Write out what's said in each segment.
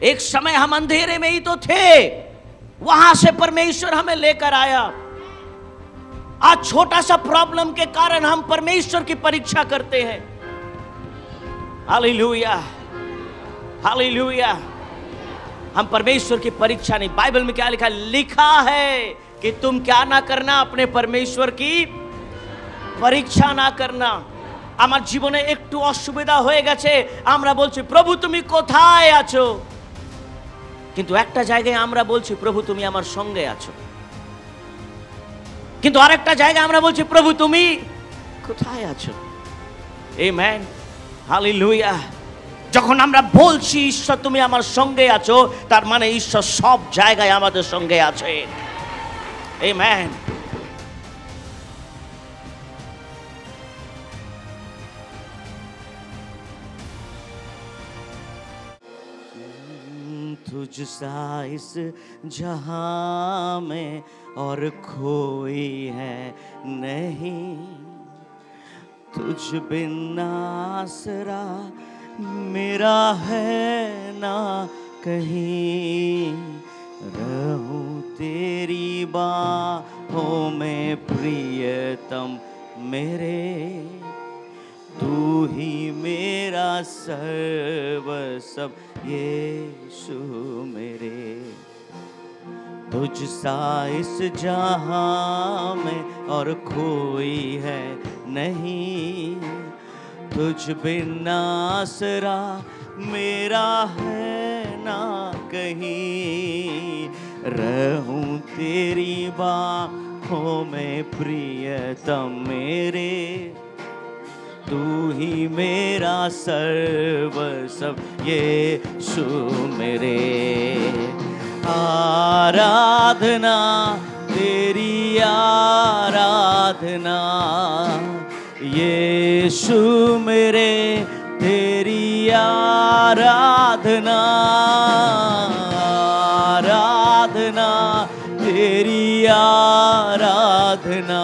एक समय हम अंधेरे में ही तो थे, वहां से परमेश्वर हमें लेकर आया। आज छोटा सा प्रॉब्लम के कारण हम परमेश्वर की परीक्षा करते हैं। Hallelujah, hallelujah. हम परमेश्वर की परीक्षा नहीं, बाइबल में क्या लिखा है कि तुम क्या ना करना, अपने परमेश्वर की परीक्षा ना करना। আমার জীবনে একটু অসুবিধা হয়ে গেছে, আমরা বলছি প্রভু তুমি কোথায় আছো, কিন্তু একটা জায়গায় আমরা বলছি প্রভু তুমি আমার সঙ্গে আছো, কিন্তু আরেকটা জায়গায় আমরা বলছি প্রভু তুমি কোথায় আছো। Amen, hallelujah. যখন আমরা বলছি ঈশ্বর তুমি আমার সঙ্গে আছো, তার মানে ঈশ্বর সব জায়গায় আমাদের সঙ্গে আছে। আমেন। तुझ सा इस जहां में और कोई है नहीं, तुझ बिन आसरा मेरा है ना कहीं। रहूं तेरी बाहों में प्रियतम मेरे, तू ही मेरा सर्वस्व यीशु मेरे। तुझ सा इस जहां में और कोई है नहीं, तुझ बिन आसरा मेरा है ना कहीं। रहूं तेरी बाहों में प्रियतम मेरे, तू ही मेरा सर्वस्व यीशु मेरे। आराधना तेरी आराधना यीशु मेरे, तेरी आराधना। आराधना तेरी आराधना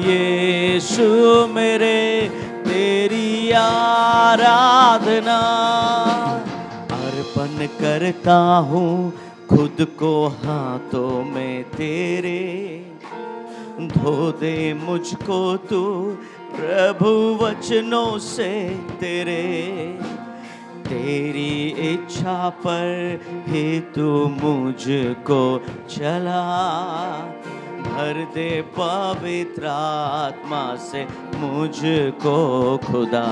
यीशु मेरे, तेरी आराधना। अर्पण करता हूँ खुद को हाथों में तेरे, धो दे मुझको तू प्रभु वचनों से तेरे। तेरी इच्छा पर ही तू मुझको चला, भर दे पवित्र आत्मा से मुझको खुदा।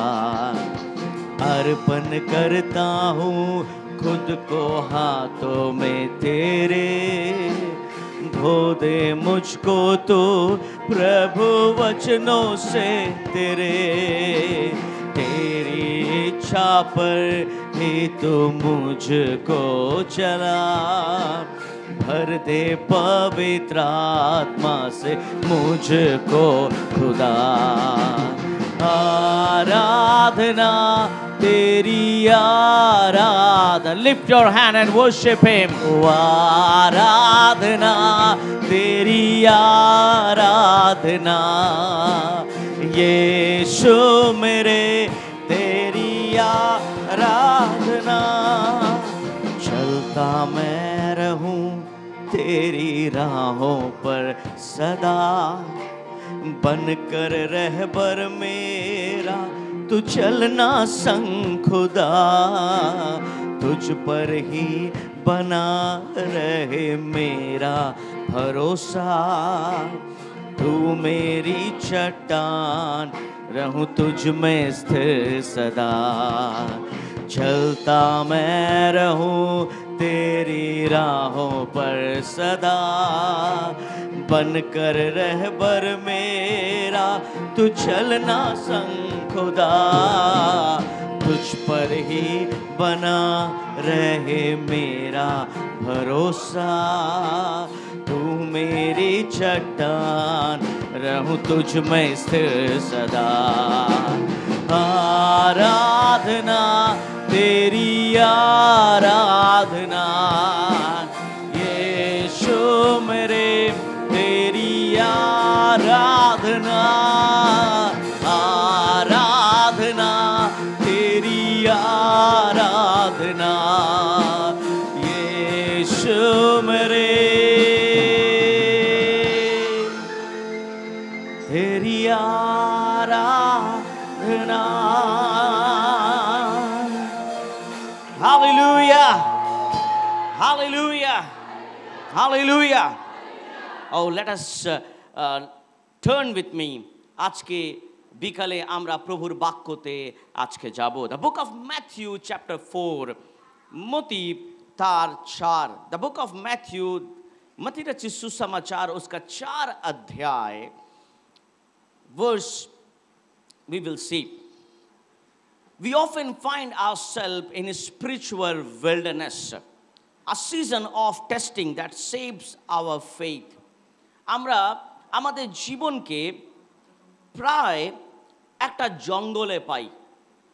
अर्पण करता हूँ खुद को हाथों में तेरे, धो दे मुझको तो प्रभु वचनों से तेरे। तेरी इच्छा पर ही तू मुझको चला, भर दे पवित्र आत्मा से मुझको खुदा। आराधना तेरी आराधना, lift your hand and worship him। आराधना तेरी आराधना यीशु मेरे, तेरी आराधना। चलता मैं रहूं तेरी राहों पर सदा, बनकर रहबर मेरा तू चलना संग खुदा। तुझ पर ही बना रहे मेरा भरोसा, तू मेरी चट्टान रहूं तुझ में स्थिर सदा। चलता मैं रहूं तेरी राहों पर सदा, बनकर रहबर मेरा तू चलना संग खुदा। तुझ पर ही बना रहे मेरा भरोसा, तू मेरी चट्टान रहूं तुझ में स्थिर सदा। आराधना तेरी आराधना यीशु मेरे, तेरी आराधना। आराधना तेरी आराधना आराधना यीशु मेरे, तेरी आराधना। Hallelujah, hallelujah, hallelujah. Oh, let us turn with me. আজকে বিকালে আমরা প্রভুর বাক্যতে আজকে যাব। The book of Matthew chapter 4, মতি তার 4। The book of Matthew, मत्ती रचित सुसमाचार उसका 4 अध्याय, verse we will see. We often find ourselves in a spiritual wilderness, a season of testing that shapes our faith. আমরা আমাদের জীবনকে প্রায় একটা জঙ্গলে পাই,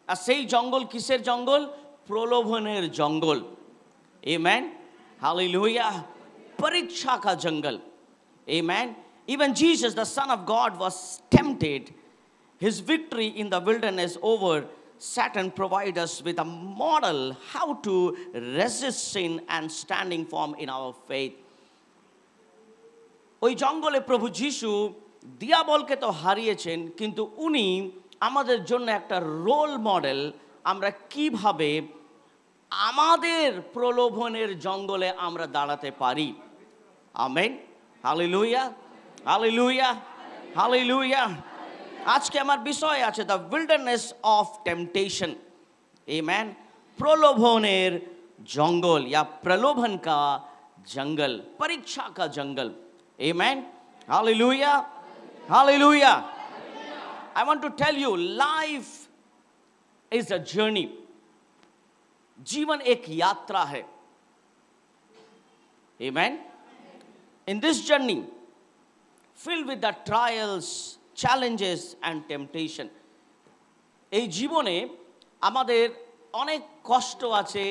আর সেই জঙ্গল কিসের জঙ্গল? প্রলোভনের জঙ্গল। Amen, hallelujah. পরীক্ষা का जंगल। Amen. Even Jesus, the Son of God, was tempted. His victory in the wilderness over Satan provides us with a model how to resist sin and standing firm in our faith. ওই জঙ্গলে প্রভু যিশু দিয়াবলকে তো হারিয়েছেন, কিন্তু উনি আমাদের জন্য একটা রোল মডেল, আমরা কিভাবে আমাদের প্রলোভনের জঙ্গলে আমরা দাঁড়াতে পারি। Amen, hallelujah, hallelujah, hallelujah. আজকে আমার বিষয় আছে the wilderness of temptation. Amen, প্রলোভনের জঙ্গল या प्रलोभन का जंगल, परीक्षा का जंगल। Amen, hallelujah, hallelujah. I want to tell you, life is a journey. जीवन एक यात्रा है। Amen. In this journey, filled with the trials, challenges and temptation, এই জীবনে আমাদের অনেক কষ্ট আছে,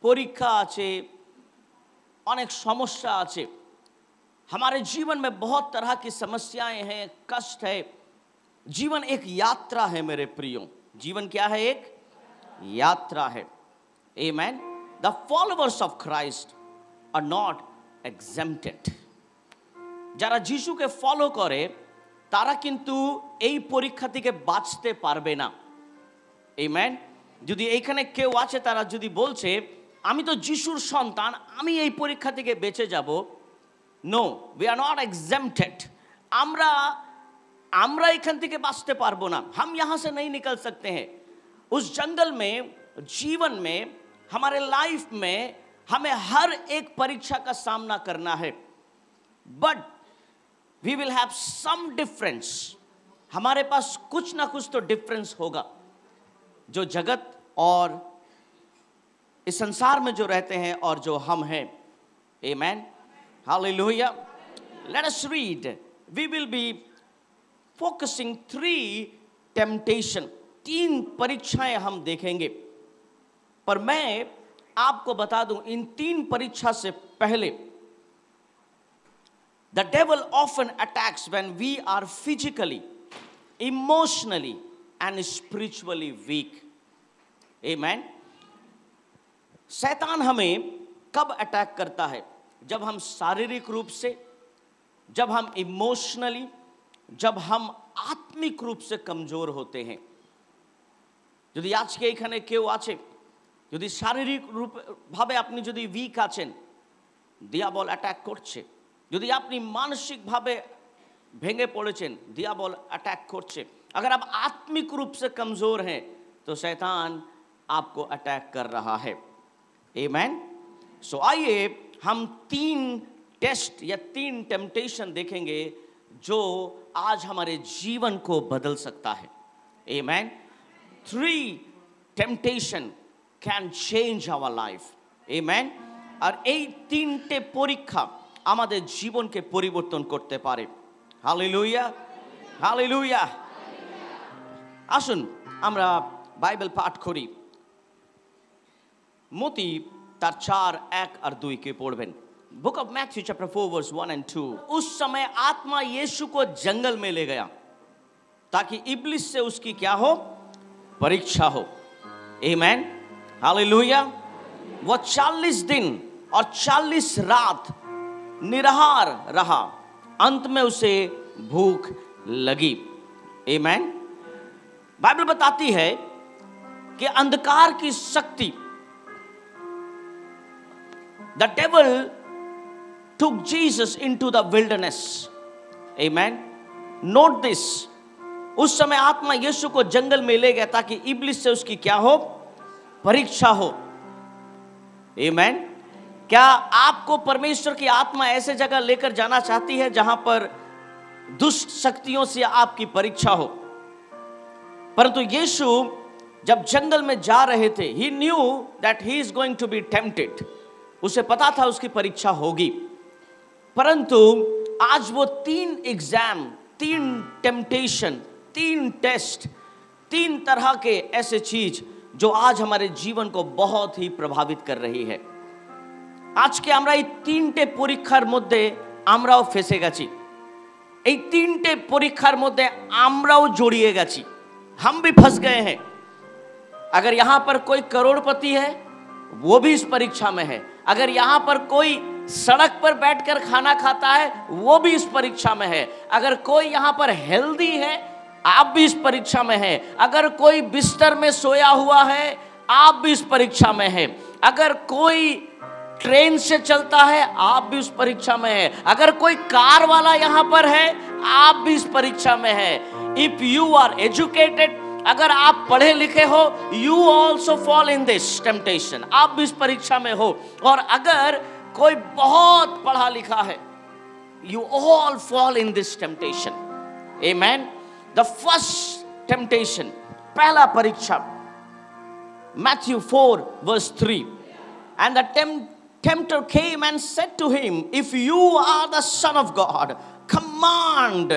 পরীক্ষা আছে, অনেক সমস্যা আছে। हमारे जीवन में बहुत तरह की समस्याएं हैं, कष्ट है। जीवन एक यात्रा है मेरे प्रियो। जीवन क्या है? एक यात्रा है। Amen. The followers of Christ are not exempted. যারা যিশুকে ফলো করে তারা কিন্তু এই পরীক্ষা থেকে বাঁচতে পারবে না। Amen. যদি এইখানে কেউ আছে তারা যদি বলছে আমি তো যিশুর সন্তান, আমি এই পরীক্ষা থেকে বেঁচে যাব, no, we are not exempted. আমরা এখান থেকে বাঁচতে পারবো না, हम यहाँ से नहीं निकल सकते हैं। उस जंगल में, जीवन में, हमारे लाइफ में हमें हर एक परीक्षा का सामना करना है, but we will have some difference. हमारे पास कुछ ना कुछ तो डिफरेंस होगा। जो जगत और इस संसार में जो रहते हैं और जो हम हैं। आमेन, hallelujah. Let us read. We will be focusing 3 temptation, 3 परीक्षाएं हम देखेंगे। पर मैं आपको बता दूं, इन 3 परीक्षा से पहले the devil often attacks when we are physically, emotionally and spiritually weak. Amen. शैतान हमें कब अटैक करता है? जब हम शारीरिक रूप से, जब हम इमोशनली, जब हम आत्मिक रूप से कमजोर होते हैं। যদি আজকে এখানে কেউ আছে, যদি শারীরিক ভাবে আপনি যদি উইক আছেন, দিয়াবল অ্যাটাক করছে। যদি আপনি মানসিকভাবে ভেঙে পড়েছেন, দিয়াবল অ্যাটাক করছে। अगर आप आत्मिक रूप से कमजोर हैं तो शैतान आपको अटैक कर रहा है। आमेन। सो आइए हम 3 टेस्ट या 3 टेम्पटेशन देखेंगे जो आज हमारे जीवन को बदल सकता है। Amen. 3 temptation can change our life. Amen. और এই 3টে পরীক্ষা আমাদের জীবনকে পরিবর্তন করতে পারে। Hallelujah, hallelujah. আসুন আমরা বাইবেল পাঠ করি। মতি তার 4, 1 और 2 के पढ़বেন। Book of Matthew chapter 4 verse 1 and 2। उस समय आत्मा यीशु को जंगल में ले गया ताकि इब्लिस से उसकी क्या हो? परीक्षा हो। आमेन। हालेलुया। वो 40 दिन और 40 रात निराहार रहा, अंत में उसे भूख लगी। आमीन। बाइबल बताती है कि अंधकार की शक्ति, the devil took Jesus into the wilderness. Amen. Note this. उस समय आत्मा यीशु को जंगल में ले गया ताकि इब्लिस से उसकी क्या हो? परीक्षा हो। Amen. क्या आपको परमेश्वर की आत्मा ऐसे जगह लेकर जाना चाहती है जहां पर दुष्ट शक्तियों से आपकी परीक्षा हो? परंतु यीशु जब जंगल में जा रहे थे, he knew that he is going to be tempted. उसे पता था उसकी परीक्षा होगी। परंतु आज वो 3 एग्जाम, 3 टेम्पटेशन, 3 टेस्ट, 3 तरह के ऐसे चीज जो आज हमारे जीवन को बहुत ही प्रभावित कर रही है। आज के আমরা এই 3টে পরীক্ষার মধ্যে আমরাও ফেসে গেছি। এই 3টে পরীক্ষার মধ্যে আমরাও জড়িয়ে গেছি। हम भी फंस गए हैं। अगर यहां पर कोई करोड़पति है, वो भी इस परीक्षा में है। अगर यहां पर कोई सड़क पर बैठकर खाना खाता है, वो भी इस परीक्षा में है। अगर कोई यहां पर हेल्दी है, आप भी इस परीक्षा में हैं। अगर कोई बिस्तर में सोया हुआ है, आप भी इस परीक्षा में हैं। अगर कोई ट्रेन से चलता है, आप भी उस परीक्षा में हैं। अगर कोई कार वाला यहां पर है, आप भी इस परीक्षा में हैं। इफ यू आर एजुकेटेड, अगर आप पढ़े लिखे हो, you also fall in this temptation, आप भी इस परीक्षा में हो। और अगर कोई बहुत पढ़ा लिखा है, you all fall in this temptation. Amen. The first temptation, पहला परीक्षा, Matthew 4 verse 3. And the tempter came and said to him, if you are the Son of God, command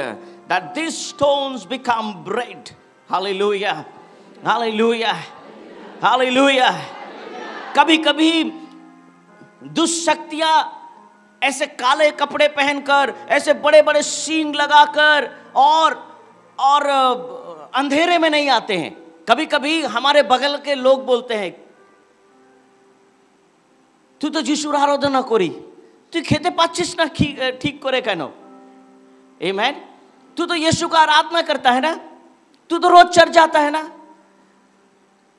that these stones become bread. Hallelujah. Hallelujah. Hallelujah. कभी कभी दुष्ट शक्तियां ऐसे काले कपड़े पहनकर, ऐसे बड़े बड़े सींग लगाकर और अंधेरे में नहीं आते हैं। कभी कभी हमारे बगल के लोग बोलते हैं, तू तो যিশুর আরাধনা করি, তুই খেতে পাচ্ছিস না ঠিক করে কেন? आमीन। तू तो यीशु का आराधना करता है ना, तू तो रोज चर्च जाता है ना,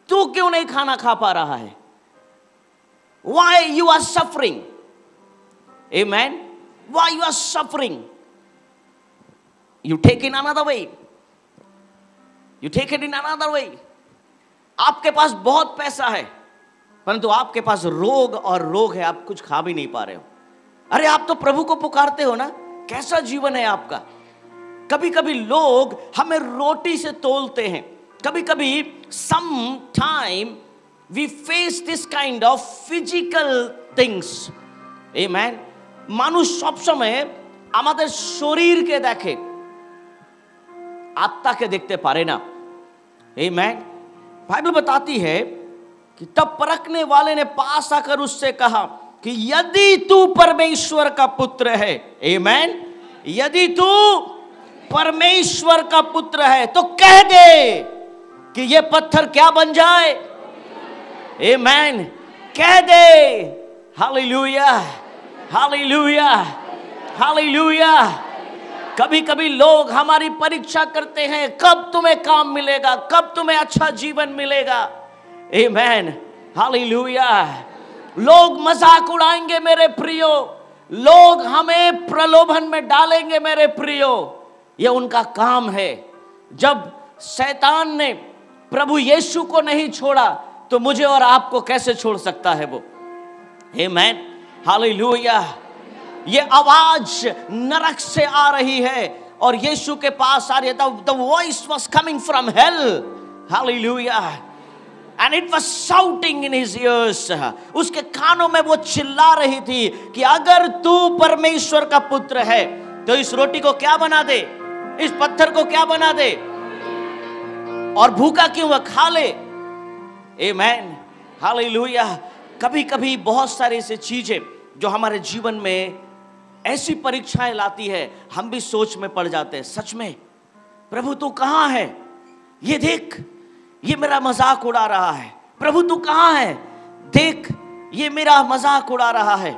तू क्यों नहीं खाना खा पा रहा है? Why you are suffering? Amen. Why you are suffering? You take it another way. You take it in another way. आपके पास बहुत पैसा है, परंतु आपके पास रोग है, आप कुछ खा भी नहीं पा रहे हो। अरे आप तो प्रभु को पुकारते हो ना, कैसा जीवन है आपका? कभी कभी लोग हमें रोटी से तोलते हैं। कभी कभी sometime we face this kind of physical things. Amen. মানুষ সব সময় আমাদের শরীরকে দেখে, आत्मा के देखते पारे ना। Amen. बाइबल बताती है कि तब परखने वाले ने पास आकर उससे कहा कि यदि तू परमेश्वर का पुत्र है, Amen. यदि तू परमेश्वर का पुत्र है तो कह दे कि ये पत्थर क्या बन जाए। Amen. कह दे। Hallelujah, hallelujah, hallelujah. कभी कभी लोग हमारी परीक्षा करते हैं, कब तुम्हें काम मिलेगा, कब तुम्हें अच्छा जीवन मिलेगा। Amen. हालेलुया। लोग मजाक उड़ाएंगे मेरे प्रियो, लोग हमें प्रलोभन में डालेंगे मेरे प्रियो, ये उनका काम है। जब शैतान ने प्रभु यीशु को नहीं छोड़ा तो मुझे और आपको कैसे छोड़ सकता है वो? Amen. हालेलुया। ये आवाज नरक से आ रही है और यीशु के पास आ रही है। The voice was coming from hell. Hallelujah. And it was shouting in his ears. उसके कानों में वो चिल्ला रही थी कि अगर तू परमेश्वर का पुत्र है तो इस रोटी को क्या बना दे, इस पत्थर को क्या बना दे, और भूखा क्यों वह खा ले। Amen. हालेलुया। कभी कभी बहुत सारी ऐसी चीजें जो हमारे जीवन में ऐसी परीक्षाएं लाती है, हम भी सोच में पड़ जाते हैं, सच में प्रभु तू कहां है? ये देख, ये मेरा मजाक उड़ा रहा है, प्रभु तू कहां है, देख ये मेरा मजाक उड़ा रहा है।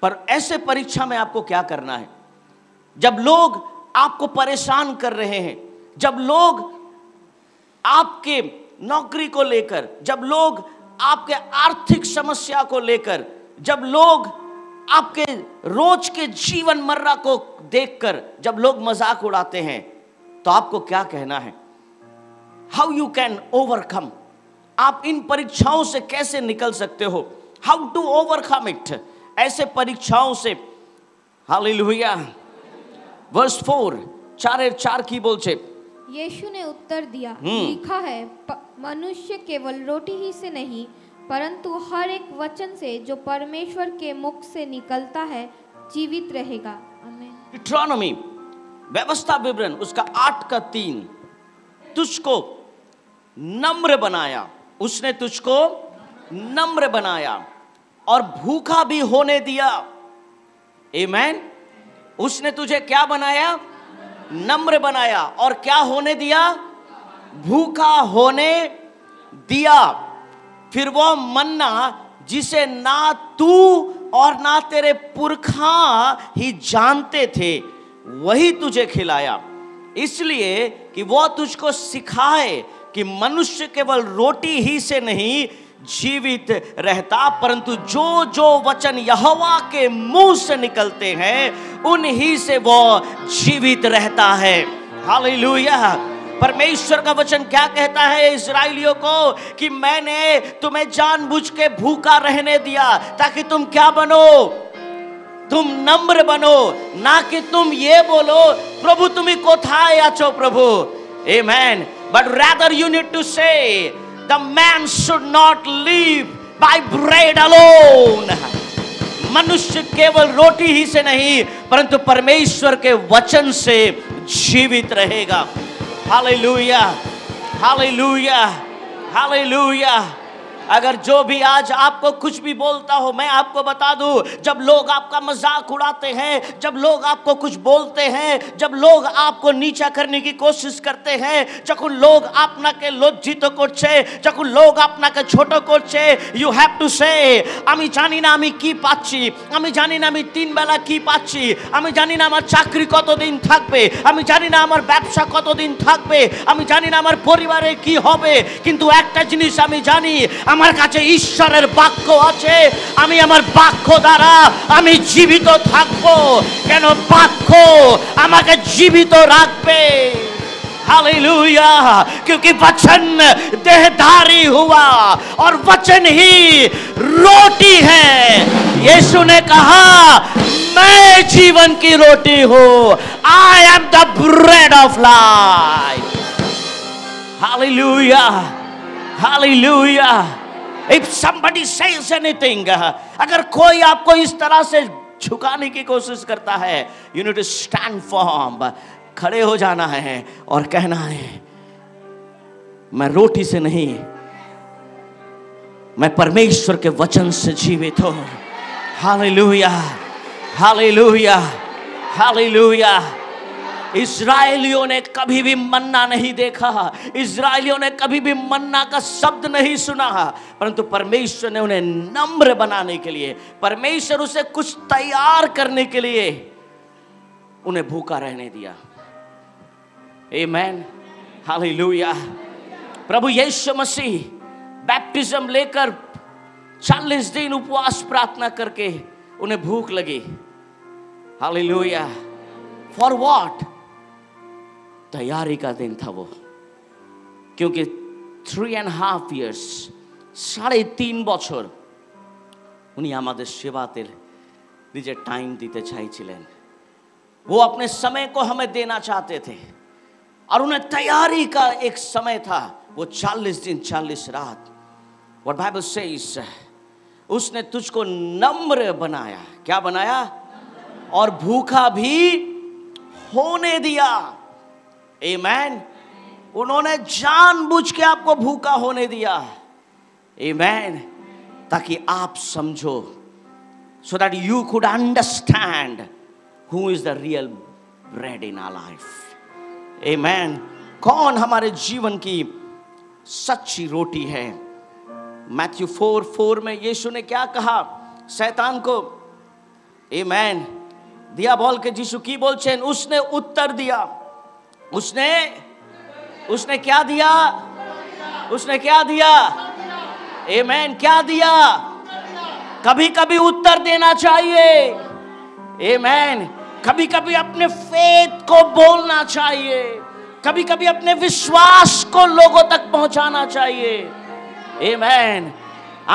पर ऐसे परीक्षा में आपको क्या करना है? जब लोग आपको परेशान कर रहे हैं, जब लोग आपके नौकरी को लेकर, जब लोग आपके आर्थिक समस्या को लेकर, जब लोग आपके रोज के जीवन मर्रा को देखकर जब लोग मजाक उड़ाते हैं, तो आपको क्या कहना है? हाउ यू कैन ओवरकम, आप इन परीक्षाओं से कैसे निकल सकते हो? हाउ टू ओवरकम इट, ऐसे परीक्षाओं से। हालेलुया। वर्स 4, 4 की बोल छे। यीशु ने उत्तर दिया, लिखा है, मनुष्य केवल रोटी ही से नहीं परंतु हर एक वचन से जो परमेश्वर के मुख से निकलता है जीवित रहेगा। आमीन। डिट्रोनोमी, व्यवस्था विवरण, उसका 8:3, तुझको नम्र बनाया, उसने तुझको नम्र बनाया और भूखा भी होने दिया। आमीन। उसने तुझे क्या बनाया? नम्र बनाया। और क्या होने दिया? भूखा होने दिया। फिर वो मन्ना जिसे ना तू और ना तेरे पुरखा ही जानते थे, वही तुझे खिलाया, इसलिए कि वो तुझको सिखाए कि मनुष्य केवल रोटी ही से नहीं जीवित रहता, परंतु जो जो वचन यहोवा के मुंह से निकलते हैं उन्हीं से वो जीवित रहता है। हालेलुया। परमेश्वर का वचन क्या कहता है इस्राएलियों को? कि मैंने तुम्हें जानबूझ के भूखा रहने दिया ताकि तुम क्या बनो? तुम नम्र बनो, ना कि तुम ये बोलो प्रभु तुम्हें कोथाय आछो प्रभु। आमेन। But rather you need to say the man should not live by bread alone. मनुष्य केवल रोटी ही से नहीं परंतु परमेश्वर के वचन से जीवित रहेगा। Hallelujah, hallelujah, hallelujah. अगर जो भी आज आपको कुछ भी बोलता हो, मैं आपको बता दूं, जब लोग आपका मजाक उड़ाते हैं, जब लोग आपको कुछ बोलते हैं, जब लोग आपको नीचा करने की कोशिश करते हैं, जब लोग आपनाके लज्जित করছে, যখন লোক আপনাকে ছোট করছে, you have to say, আমি জানি না আমি কি পাচ্ছি, আমি জানি না আমি তিন বেলা কি পাচ্ছি, আমি জানি না আমার চাকরি কতদিন থাকবে, আমি জানি না আমার ব্যবসা কতদিন থাকবে, আমি জানি না আমার পরিবারে কি হবে, কিন্তু একটা জিনিস আমি জানি, আমার কাছে ঈশ্বরের বাক্য আছে, আমি আমার বাক্য দ্বারা আমি জীবিত থাকব। কেন? বাক্য আমাকে জীবিত রাখবে। हालेलुया। क्योंकि वचन देहधारी हुआ और वचन ही रोटी है। यीशु ने कहा मैं जीवन की रोटी हूं। I am the bread of life. Hallelujah, hallelujah. If somebody says anything, अगर कोई आपको इस तरह से झुकाने की कोशिश करता है, you need to stand firm, खड़े हो जाना है और कहना है मैं रोटी से नहीं, मैं परमेश्वर के वचन से जीवित हूं। Hallelujah, hallelujah, hallelujah. इस्राएलियों ने कभी भी मन्ना नहीं देखा, इस्राएलियों ने कभी भी मन्ना का शब्द नहीं सुना, परंतु परमेश्वर ने उन्हें नम्र बनाने के लिए, परमेश्वर उसे कुछ तैयार करने के लिए उन्हें भूखा रहने दिया। आमेन, हालेलुया। प्रभु यीशु मसीह बैप्टिज्म लेकर 40 दिन उपवास प्रार्थना करके उन्हें भूख लगी। हालेलुया। For what? तैयारी का दिन था वो, क्योंकि 3.5 years, 3.5 বছর উনি আমাদের সেবাতে নিজের টাইম দিতে চাইছিলেন। वो अपने समय को हमें देना चाहते थे और उन्हें तैयारी का एक समय था, वो 40 दिन 40 रात। What Bible says, उसने तुझको नम्र बनाया। क्या बनाया? और भूखा भी होने दिया। आमेन। उन्होंने जानबूझ के आपको भूखा होने दिया। आमेन। ताकि आप समझो, so that you could understand who is the real bread in our life. Amen. कौन हमारे जीवन की सच्ची रोटी है? मैथ्यू 4:4 में यीशु ने क्या कहा शैतान को? आमीन। दिया बोल के यीशु की बोलছেন, उसने उत्तर दिया। उसने क्या दिया? उसने क्या दिया? आमीन। क्या दिया? कभी कभी उत्तर देना चाहिए। आमीन। कभी कभी अपने फेथ को बोलना चाहिए, कभी कभी अपने विश्वास को लोगों तक पहुंचाना चाहिए। आमीन।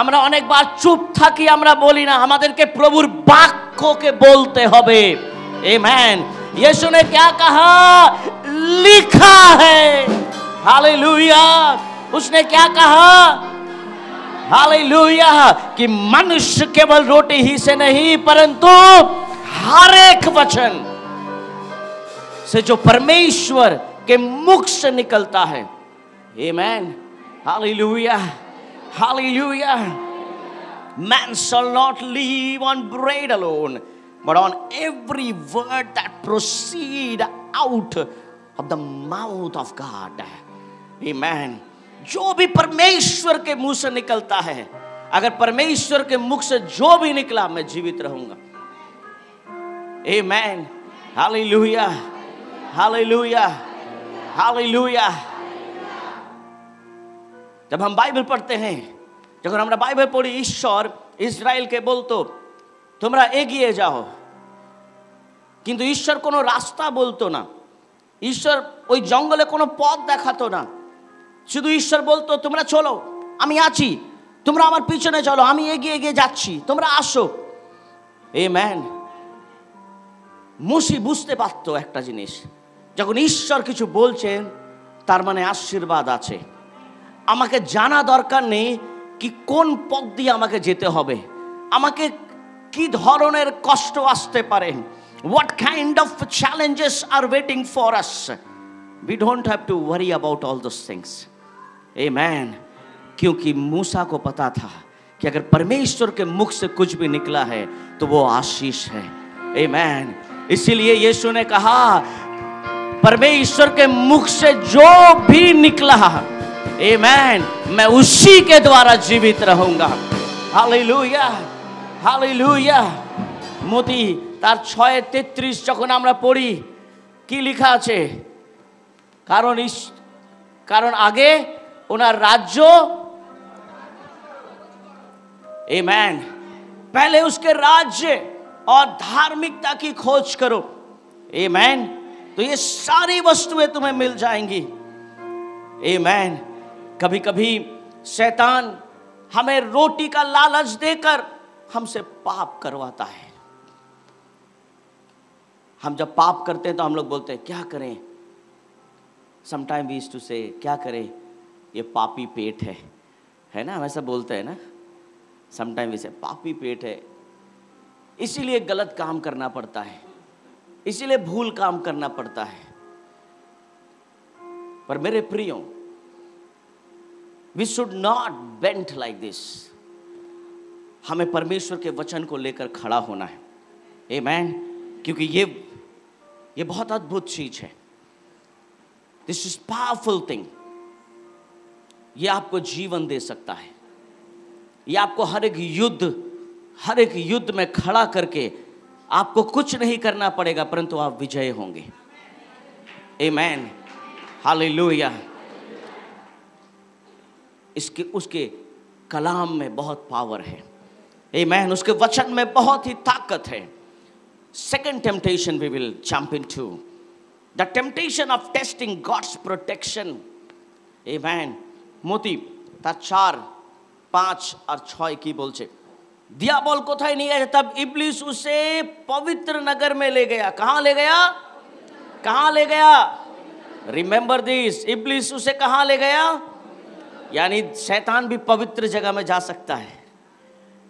আমরা অনেকবার চুপ থাকি, আমরা বলি না, আমাদেরকে প্রভুর বাক্যকে বলতে হবে। आमीन। यीशु ने क्या कहा? लिखा है। हालेलुया। उसने क्या कहा? हालेलुया कि मनुष्य केवल रोटी ही से नहीं परंतु हर एक वचन से जो परमेश्वर के मुख से निकलता है। Amen. Hallelujah. Hallelujah. Man shall not live on bread alone, but on every word that proceed out of the mouth of God. Amen. जो भी परमेश्वर के मुंह से निकलता है, अगर परमेश्वर के मुख से जो भी निकला मैं जीवित रहूंगा। Amen. Hallelujah. Hallelujah. Hallelujah. जब हम बाइबल पढ़ते हैं, যখন আমরা বাইবেল পড়ি, ঈশ্বর ইসরায়েলকে বলতো তোমরা এগিয়ে যাও, কিন্তু ঈশ্বর কোনো রাস্তা বলতো না। ঈশ্বর ওই জঙ্গলে কোনো পথ দেখাতো না। শুধু ঈশ্বর বলতো তোমরা চলো, আমি আছি, তোমরা আমার পিছনে চলো, আমি এগিয়ে এগিয়ে যাচ্ছি, তোমরা আসো। আমেন। মুসি বুঝতে পারতো একটা জিনিস, যখন ঈশ্বর কিছু বলছেন তার মানে আশীর্বাদ আছে। আমাকে জানা দরকার নেই কি কোন পথ দিয়ে আমাকে যেতে হবে, আমাকে কি ধরনের কষ্ট আসতে পারে, what kind of challenges are waiting for us. We don't have to worry about all those things. Amen. क्योंकि मूसा को पता था कि अगर परमेश्वर के मुख से कुछ भी निकला है तो वो आशीष है। Amen. इसीलिए यीशु ने कहा परमेश्वर के मुख से जो भी निकला, आमेन, मैं उसी के द्वारा जीवित रहूंगा। हालेलुया। हालेलुया। মতি তার 6:33 যখন আমরা পড়ি কি লেখা আছে? কারণ আগে ওনার রাজ্য, आमेन, पहले उसके राज्य और धार्मिकता की खोज करो। आमेन। तो ये सारी वस्तुएं तुम्हें मिल जाएंगी। आमेन। कभी कभी शैतान हमें रोटी का लालच देकर हमसे पाप करवाता है। हम जब पाप करते हैं तो हम लोग बोलते हैं क्या करें, समटाइम वी यूज्ड टू से क्या करें, ये पापी पेट है ना, हम ऐसा बोलते हैं ना, समटाइम वी से पापी पेट है। इसीलिए गलत काम करना पड़ता है, इसीलिए भूल काम करना पड़ता है। पर मेरे प्रियो, we should not bend like this. हमें परमेश्वर के वचन को लेकर खड़ा होना है। आमेन। क्योंकि ये बहुत अद्भुत चीज है। This is powerful thing. ये आपको जीवन दे सकता है। ये आपको हर एक युद्ध में खड़ा करके आपको कुछ नहीं करना पड़ेगा, परंतु आप विजय होंगे। आमेन। हालेलुया। उसके कलाम में बहुत पावर है। आमेन। उसके वचन में बहुत ही ताकत है। Second temptation we will jump into, the temptation of testing God's protection. Amen. मोती তার 4, 5 और 6 की बोलছে, दियाबोल कोথায় নিয়ে गया? तब इब्लिस उसे पवित्र नगर में ले गया। कहाँ ले गया? कहाँ ले गया? रिमेंबर दिस, इब्लिस उसे कहाँ ले गया? यानी शैतान भी पवित्र जगह में जा सकता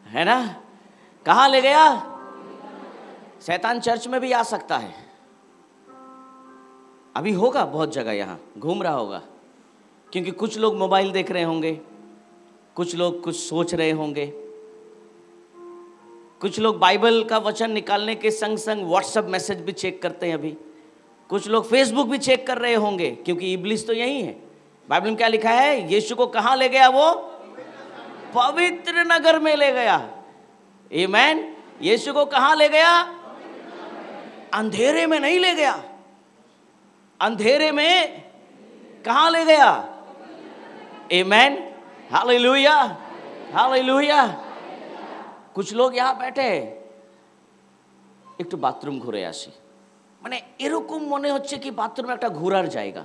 है ना? कहाँ ले गया? शैतान चर्च में भी आ सकता है। अभी होगा बहुत जगह, यहाँ घूम रहा होगा, क्योंकि कुछ लोग मोबाइल देख रहे होंगे, कुछ लोग कुछ सोच रहे होंगे, कुछ लोग बाइबल का वचन निकालने के संग संग व्हाट्सएप मैसेज भी चेक करते हैं। अभी कुछ लोग फेसबुक भी चेक कर रहे होंगे, क्योंकि इब्लिस तो यही है। बाइबल में क्या लिखा है? यीशु को कहाँ ले गया? वो पवित्र नगर में ले गया। आमेन। यीशु को कहां ले गया? अंधेरे में नहीं ले गया। अंधेरे में कहां ले गया? आमेन। Hallelujah, hallelujah. कुछ लोग यहां बैठे একটু বাথরুম ঘুরে আসি, মানে এরকম মনে হচ্ছে কি বাথরুমে একটা ঘোরার জায়গা,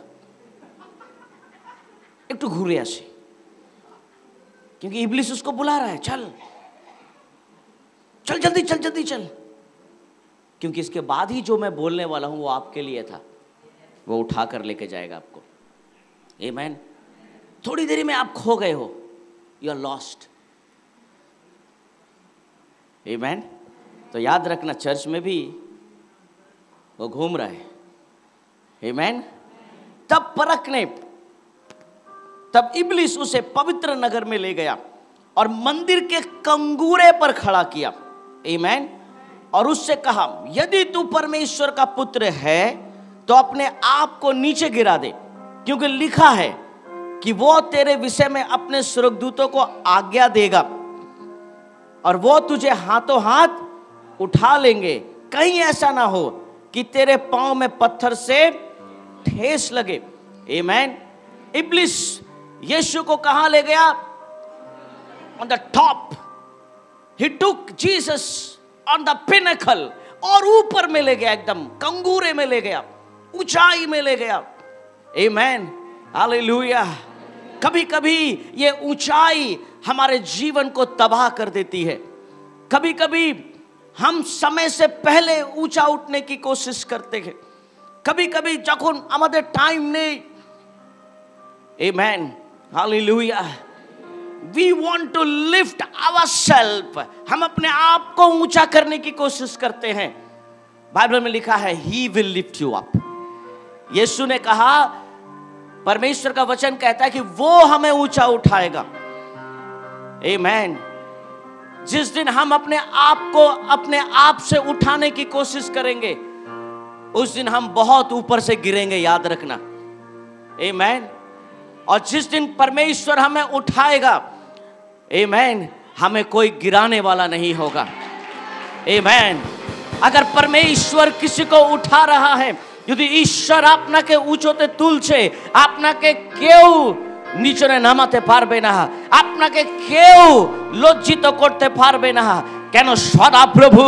একটু ঘুরে আসি, क्योंकि इब्लिस उसको बुला रहा है, चल चल जल्दी चल जल्दी चल, क्योंकि इसके बाद ही जो मैं बोलने वाला हूं वो आपके लिए था, वो उठा कर लेके जाएगा आपको। आमेन। थोड़ी देरी में आप खो गए हो, यू आर लॉस्ट। आमेन। तो याद रखना, चर्च में भी वो घूम रहा है। आमेन। तब परखने, तब इब्लिस उसे पवित्र नगर में ले गया और मंदिर के कंगूरे पर खड़ा किया। आमेन। और उससे कहा, यदि तू परमेश्वर का पुत्र है तो अपने आप को नीचे गिरा दे, क्योंकि लिखा है कि वो तेरे विषय में अपने स्वर्गदूतों को आज्ञा देगा और वो तुझे हाथों हाथ उठा लेंगे, कहीं ऐसा ना हो कि तेरे पांव में पत्थर से ठेस लगे। आमेन। इब्लिस यीशु को कहां ले गया? On the top. He took Jesus on the pinnacle, और ऊपर में ले गया, एकदम कंगूरे में ले गया, ऊंचाई में ले गया। आमेन। हालेलुया। कभी कभी ये ऊंचाई हमारे जीवन को तबाह कर देती है। कभी कभी हम समय से पहले ऊंचा उठने की कोशिश करते हैं। कभी कभी যখন আমাদের টাইম নেই, amen, hallelujah, we want to lift ourself, हम अपने आप को ऊंचा करने की कोशिश करते हैं। बाइबल में लिखा है, he will lift you up. यीशु ने कहा, परमेश्वर का वचन कहता है कि वो हमें ऊंचा उठाएगा। आमेन। जिस दिन हम अपने आप को अपने आप से उठाने की कोशिश करेंगे, उस दिन हम बहुत ऊपर से गिरेंगे, याद रखना। आमेन। और जिस दिन परमेश्वर हमें उठाएगा, आमेन, हमें कोई गिराने वाला नहीं होगा। आमेन। अगर परमेश्वर किसी को उठा रहा है, যদি ঈশ্বর আপনাকে উঁচুতে তুলছে, আপনাকে কেউ নিচে নামাতে পারবে না, আপনাকে কেউ লজ্জিত করতে পারবে না। কেন? সদা প্রভু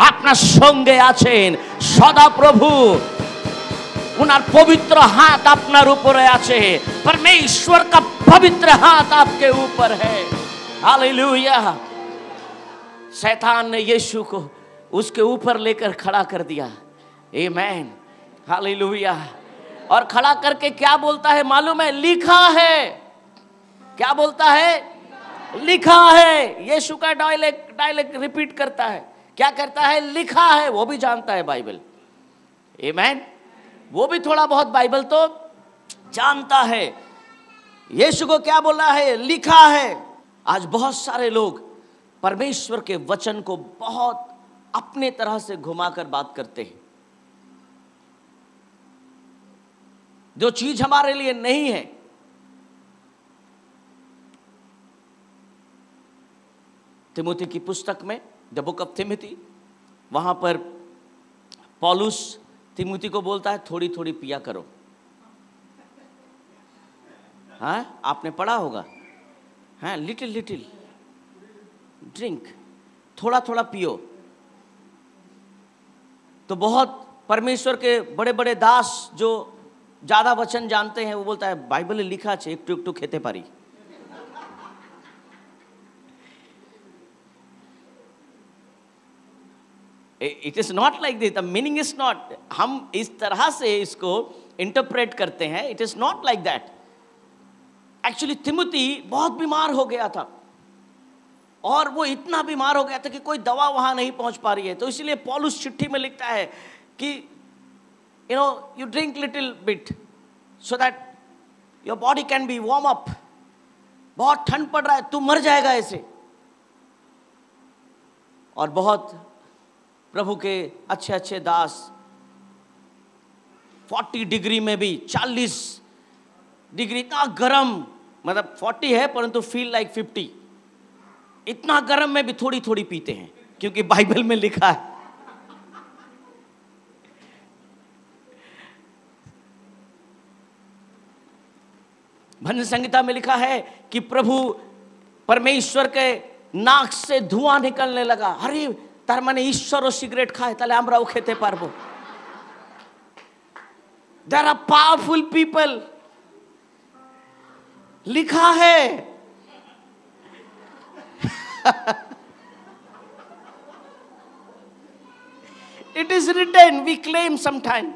আপনার সঙ্গে আছেন, সদা প্রভু उनका पवित्र हाथ আপনার উপরে আছে। परमेश्वर का पवित्र हाथ आपके ऊपर है। हालेलुया। शैतान ने यीशु को उसके ऊपर लेकर खड़ा कर दिया। आमेन। हालेलुया। और खड़ा करके क्या बोलता है मालूम है? लिखा है। क्या बोलता है? लिखा है। यीशु का डायलेक्ट रिपीट करता है। क्या करता है? लिखा है। वो भी जानता है बाइबल। आमेन। वो भी थोड़ा बहुत बाइबल तो जानता है। यीशु को क्या बोला है? लिखा है। आज बहुत सारे लोग परमेश्वर के वचन को बहुत अपने तरह से घुमाकर बात करते हैं। जो चीज हमारे लिए नहीं है, तिमुथी की पुस्तक में, द बुक ऑफ तिमुथी, वहां पर पौलुस तिमुथी को बोलता है, थोड़ी थोड़ी पिया करो। हाँ, आपने पढ़ा होगा। हाँ, लिटिल लिटिल ड्रिंक, थोड़ा थोड़ा पियो। तो बहुत परमेश्वर के बड़े बड़े दास जो ज्यादा वचन जानते हैं, वो बोलता है बाइबले लिखा है एकटू एकटू खेते पारी। It is not like this, the meaning is not, हम इस तरह से इसको इंटरप्रेट करते हैं। It is not like that. Actually Timothy बहुत बीमार हो गया था, और वो इतना बीमार हो गया था कि कोई दवा वहां नहीं पहुंच पा रही है। तो इसलिए पौलुस चिट्ठी में लिखता है कि you drink little bit so that your body can be warm up. बहुत ठंड पड़ रहा है, तू मर जाएगा ऐसे। और बहुत प्रभु के अच्छे अच्छे दास 40 डिग्री में भी, 40 डिग्री, इतना गर्म, मतलब 40 है परंतु फील लाइक 50। इतना गर्म में भी थोड़ी थोड़ी पीते हैं, क्योंकि बाइबल में लिखा है। भजन संहिता में लिखा है कि प्रभु परमेश्वर के नाक से धुआं निकलने लगा। अरे तार माने ईश्वर सिगरेट खाए ताले आमराও খেতে পারবো। There are powerful people, लिखा है। It is written, we claim sometime,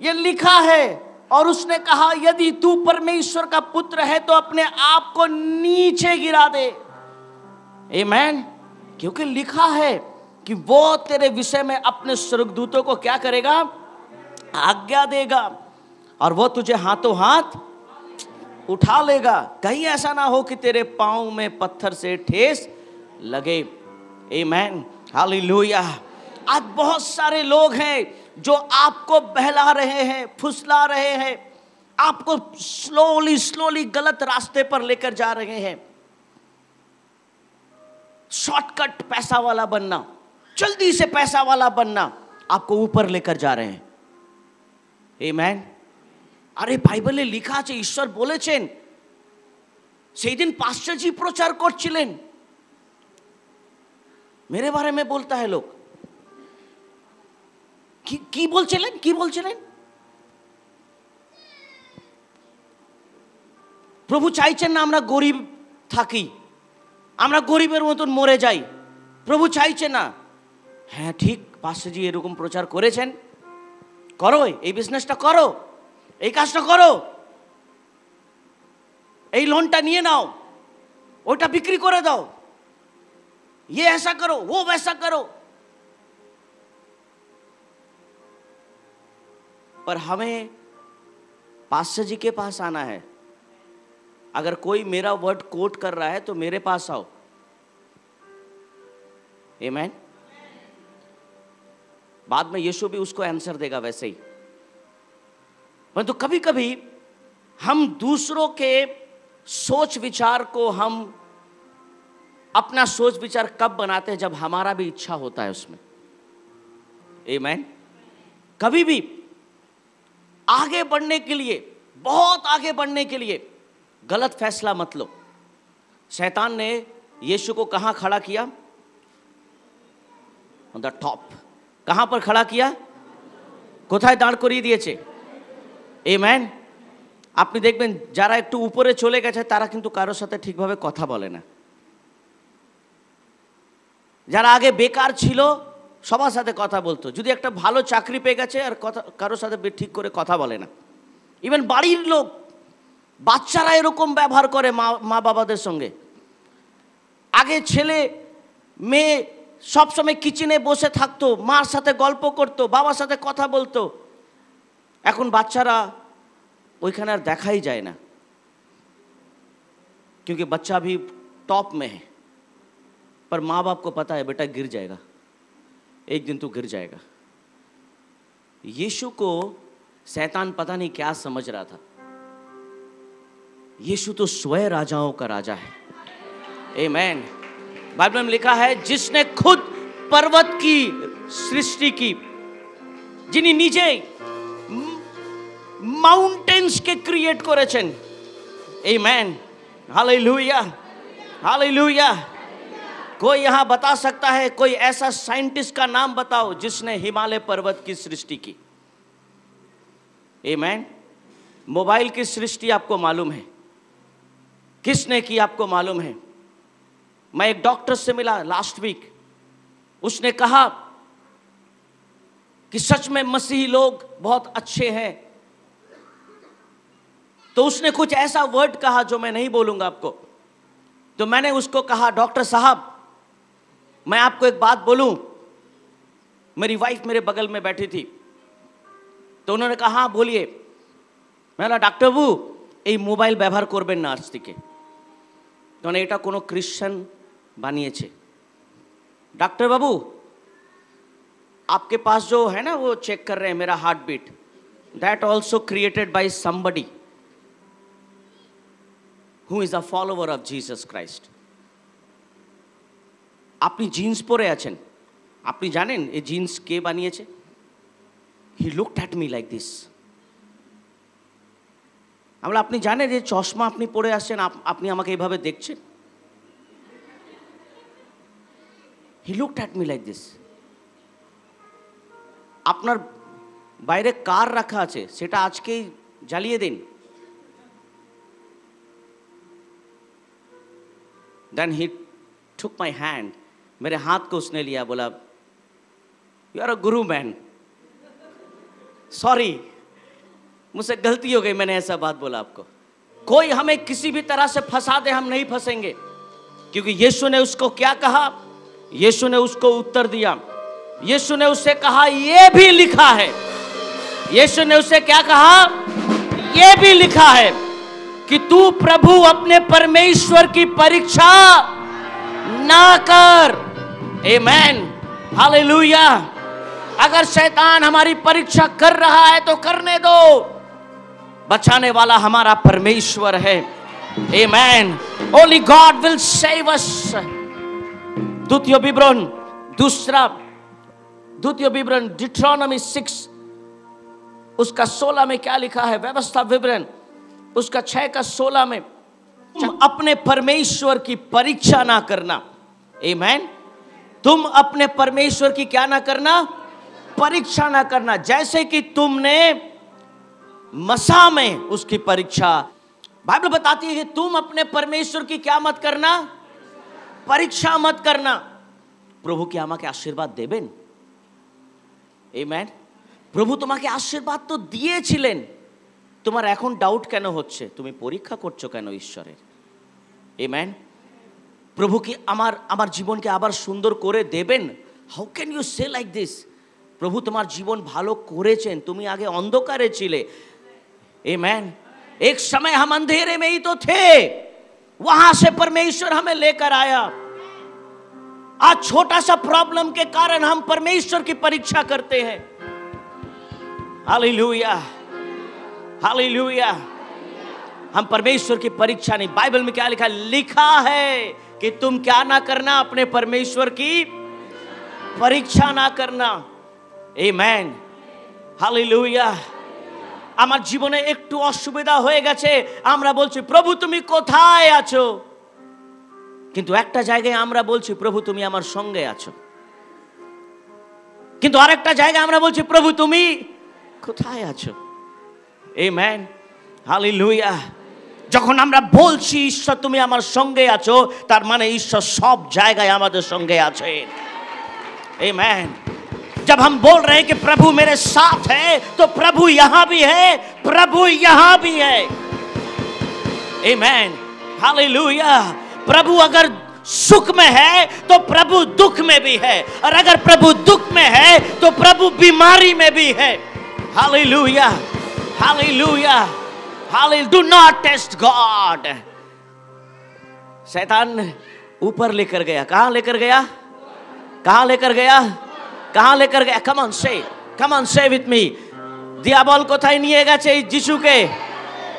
ये लिखा है। और उसने कहा यदि तू परमेश्वर का पुत्र है तो अपने आप को नीचे गिरा दे। आमीन। क्योंकि लिखा है कि वो तेरे विषय में अपने स्वर्गदूतों को क्या करेगा, आज्ञा देगा, और वो तुझे हाथों हाथ उठा लेगा, कहीं ऐसा ना हो कि तेरे पांव में पत्थर से ठेस लगे। आमीन, हालेलुया। आज बहुत सारे लोग हैं जो आपको बहला रहे हैं, फुसला रहे हैं, आपको स्लोली स्लोली गलत रास्ते पर लेकर जा रहे हैं। शॉर्टकट पैसा वाला बनना, जल्दी से पैसा वाला बनना आपको ऊपर लेकर जा रहे हैं। आमीन। আরে বাইবেলে লেখা আছে, ঈশ্বর বলেছেন। সেই दिन पास्टर जी प्रचार করছিলেন, मेरे बारे में बोलता है लोग। কি বলছিলেন? প্রভু চাইছেন না আমরা গরিব থাকি, আমরা গরিবের মতন মরে যাই। প্রভু চাইছে না। হ্যাঁ ঠিক, পাস্টার জি এরকম প্রচার করেছেন, করো এই বিজনেসটা করো, এই কাজটা করো, এই লোনটা নিয়ে নাও, ওটা বিক্রি করে দাও, ये ऐसा करो वो वैसा करो। पर हमें पास्टर जी के पास आना है। अगर कोई मेरा वर्ड कोट कर रहा है तो मेरे पास आओ। आमीन। बाद में यीशु भी उसको आंसर देगा वैसे ही। परंतु कभी कभी हम दूसरों के सोच विचार को हम अपना सोच विचार कब बनाते हैं, जब हमारा भी इच्छा होता है उसमें। आमीन। कभी भी आगे बढ़ने के लिए, बहुत आगे बढ़ने के लिए गलत फैसला मत लो। शैतान ने यीशु को कहां खड़ा किया? On the top. कहां पर खड़ा किया? কোথায় দাঁড় করিয়ে দিয়েছে? আমেন। আপনি দেখবেন যারা একটু উপরে চলে গেছে তারা কিন্তু কারোর সাথে ঠিকভাবে কথা বলে না। যারা আগে বেকার ছিল সবার সাথে কথা বলতো, যদি একটা ভালো চাকরি পেয়ে গেছে আর কথা কারোর সাথে ঠিক করে কথা বলে না। ইভেন বাড়ির লোক, বাচ্চারা এরকম ব্যবহার করে মা বাবাদের সঙ্গে। আগে ছেলে মেয়ে সবসময় কিচেনে বসে থাকতো, মার সাথে গল্প করতো, বাবার সাথে কথা বলতো। এখন বাচ্চারা ওইখানে আর দেখাই যায় না, क्योंकि बच्चा भी टॉप में है। पर माँ बाप को पता है बेटा गिर जाएगा, एक दिन तू गिर जाएगा। यीशु को शैतान पता नहीं क्या समझ रहा था। यीशु तो स्वयं राजाओं का राजा है। आमीन। बाइबल में लिखा है जिसने खुद पर्वत की सृष्टि की, जिन्हें नीचे माउंटेन्स के क्रिएट करेছেন। आमीन। Hallelujah, hallelujah. कोई यहां बता सकता है, कोई ऐसा साइंटिस्ट का नाम बताओ जिसने हिमालय पर्वत की सृष्टि की? आमीन। मोबाइल की सृष्टि आपको मालूम है, किसने की आपको मालूम है? मैं एक डॉक्टर से मिला लास्ट वीक, उसने कहा कि सच में मसीही लोग बहुत अच्छे हैं। तो उसने कुछ ऐसा वर्ड कहा जो मैं नहीं बोलूंगा आपको। तो मैंने उसको कहा डॉक्टर साहब मैं आपको एक बात बोलूं। मेरी वाइफ मेरे बगल में बैठी थी, तो उन्होंने कहा हाँ बोलिए। मैंने डॉक्टर बाबू এই মোবাইল ব্যবহার করবেন না আজ থেকে, কারণ এটা কোনো খ্রিস্টান বানিয়েছে। डॉक्टर बाबू आपके पास जो है ना वो चेक कर रहे हैं मेरा heart beat, that also created by somebody who is a follower of Jesus Christ. আপনি জিন্স পরে আছেন, আপনি জানেন এই জিন্স কে বানিয়েছে? He looked at me like this. আমরা, আপনি জানেন যে চশমা আপনি পরে আসছেন, আপনি আমাকে এইভাবে দেখছেন? হি looked at me like this. আপনার বাইরে কার রাখা আছে সেটা আজকেই জ্বালিয়ে দিন। Then he took my hand, मेरे हाथ को उसने लिया, बोला you are a Guru man. Sorry, मुझसे गलती हो गई, मैंने ऐसा बात बोला आपको। कोई हमें किसी भी तरह से फंसा दे, हम नहीं फंसेंगे, क्योंकि यीशु ने उसको क्या कहा? यीशु ने उसको उत्तर दिया। यीशु ने उससे कहा ये भी लिखा है। यीशु ने उससे क्या कहा? ये भी लिखा है कि तू प्रभु अपने परमेश्वर की परीक्षा ना कर। आमेन, हालेलुया। अगर शैतान हमारी परीक्षा कर रहा है तो करने दो, बचाने वाला हमारा परमेश्वर है। Amen, only God will save us. द्वितीय विवरण, द्वितीय विवरण डिट्रोनॉमी 6 उसका 16 में क्या लिखा है? व्यवस्था विवरण उसका 6 का 16 में, तुम अपने परमेश्वर की परीक्षा ना करना। आमेन, तुम अपने परमेश्वर की क्या ना करना? परीक्षा ना करना, जैसे कि तुमने मसा में उसकी परीक्षा। बाइबल बताती है कि तुम अपने परमेश्वर की क्या मत करना? परीक्षा मत करना। प्रभु কি আমাকে আশীর্বাদ দেবেন? আমেন। প্রভু তোমাকে আশীর্বাদ তো দিয়েছিলেন, তোমার এখন ডাউট কেন হচ্ছে? তুমি পরীক্ষা করছো কেন ঈশ্বরের? আমেন। প্রভু কি আমার জীবনকে আবার সুন্দর করে দেবেন? How can you say like this? প্রভু তোমার জীবন ভালো করেছেন, তুমি আগে অন্ধকারে ছিলে। आमेन। एक समय हम अंधेरे में ही तो थे, वहां से परमेश्वर हमें लेकर आया। आज छोटा सा प्रॉब्लम के कारण हम परमेश्वर की परीक्षा करते हैं। Hallelujah, hallelujah. हम परमेश्वर की परीक्षा नहीं, बाइबल में क्या लिखा? लिखा है कि तुम क्या ना करना? अपने परमेश्वर की परीक्षा ना करना। Amen, hallelujah. আমার জীবনে একটু অসুবিধা হয়ে গেছে, আমরা বলছি প্রভু তুমি কোথায় আছো? কিন্তু একটা জায়গায় আমরা বলছি প্রভু তুমি আমার সঙ্গে আছো, কিন্তু আরেকটা জায়গায় আমরা বলছি প্রভু তুমি কোথায় আছো? Amen, hallelujah. যখন আমরা বলছি ঈশ্বর তুমি আমার সঙ্গে আছো, তার মানে ঈশ্বর সব জায়গায় আমাদের সঙ্গে আছেন। आमेन। जब हम बोल रहे हैं कि प्रभु मेरे साथ है, तो प्रभु यहां भी है, प्रभु यहां भी है। आमेन, हालेलुया। प्रभु अगर सुख में है तो प्रभु दुख में भी है, और अगर प्रभु दुख में है तो प्रभु बीमारी में भी है। Hallelujah, hallelujah, hallelujah. Do not test God. शैतान ऊपर लेकर गया, कहां लेकर गया? कहां लेकर गया? कहां लेकर गया? come on say with me। Diavolo কোথায় নিয়ে গেছে যিশুকে?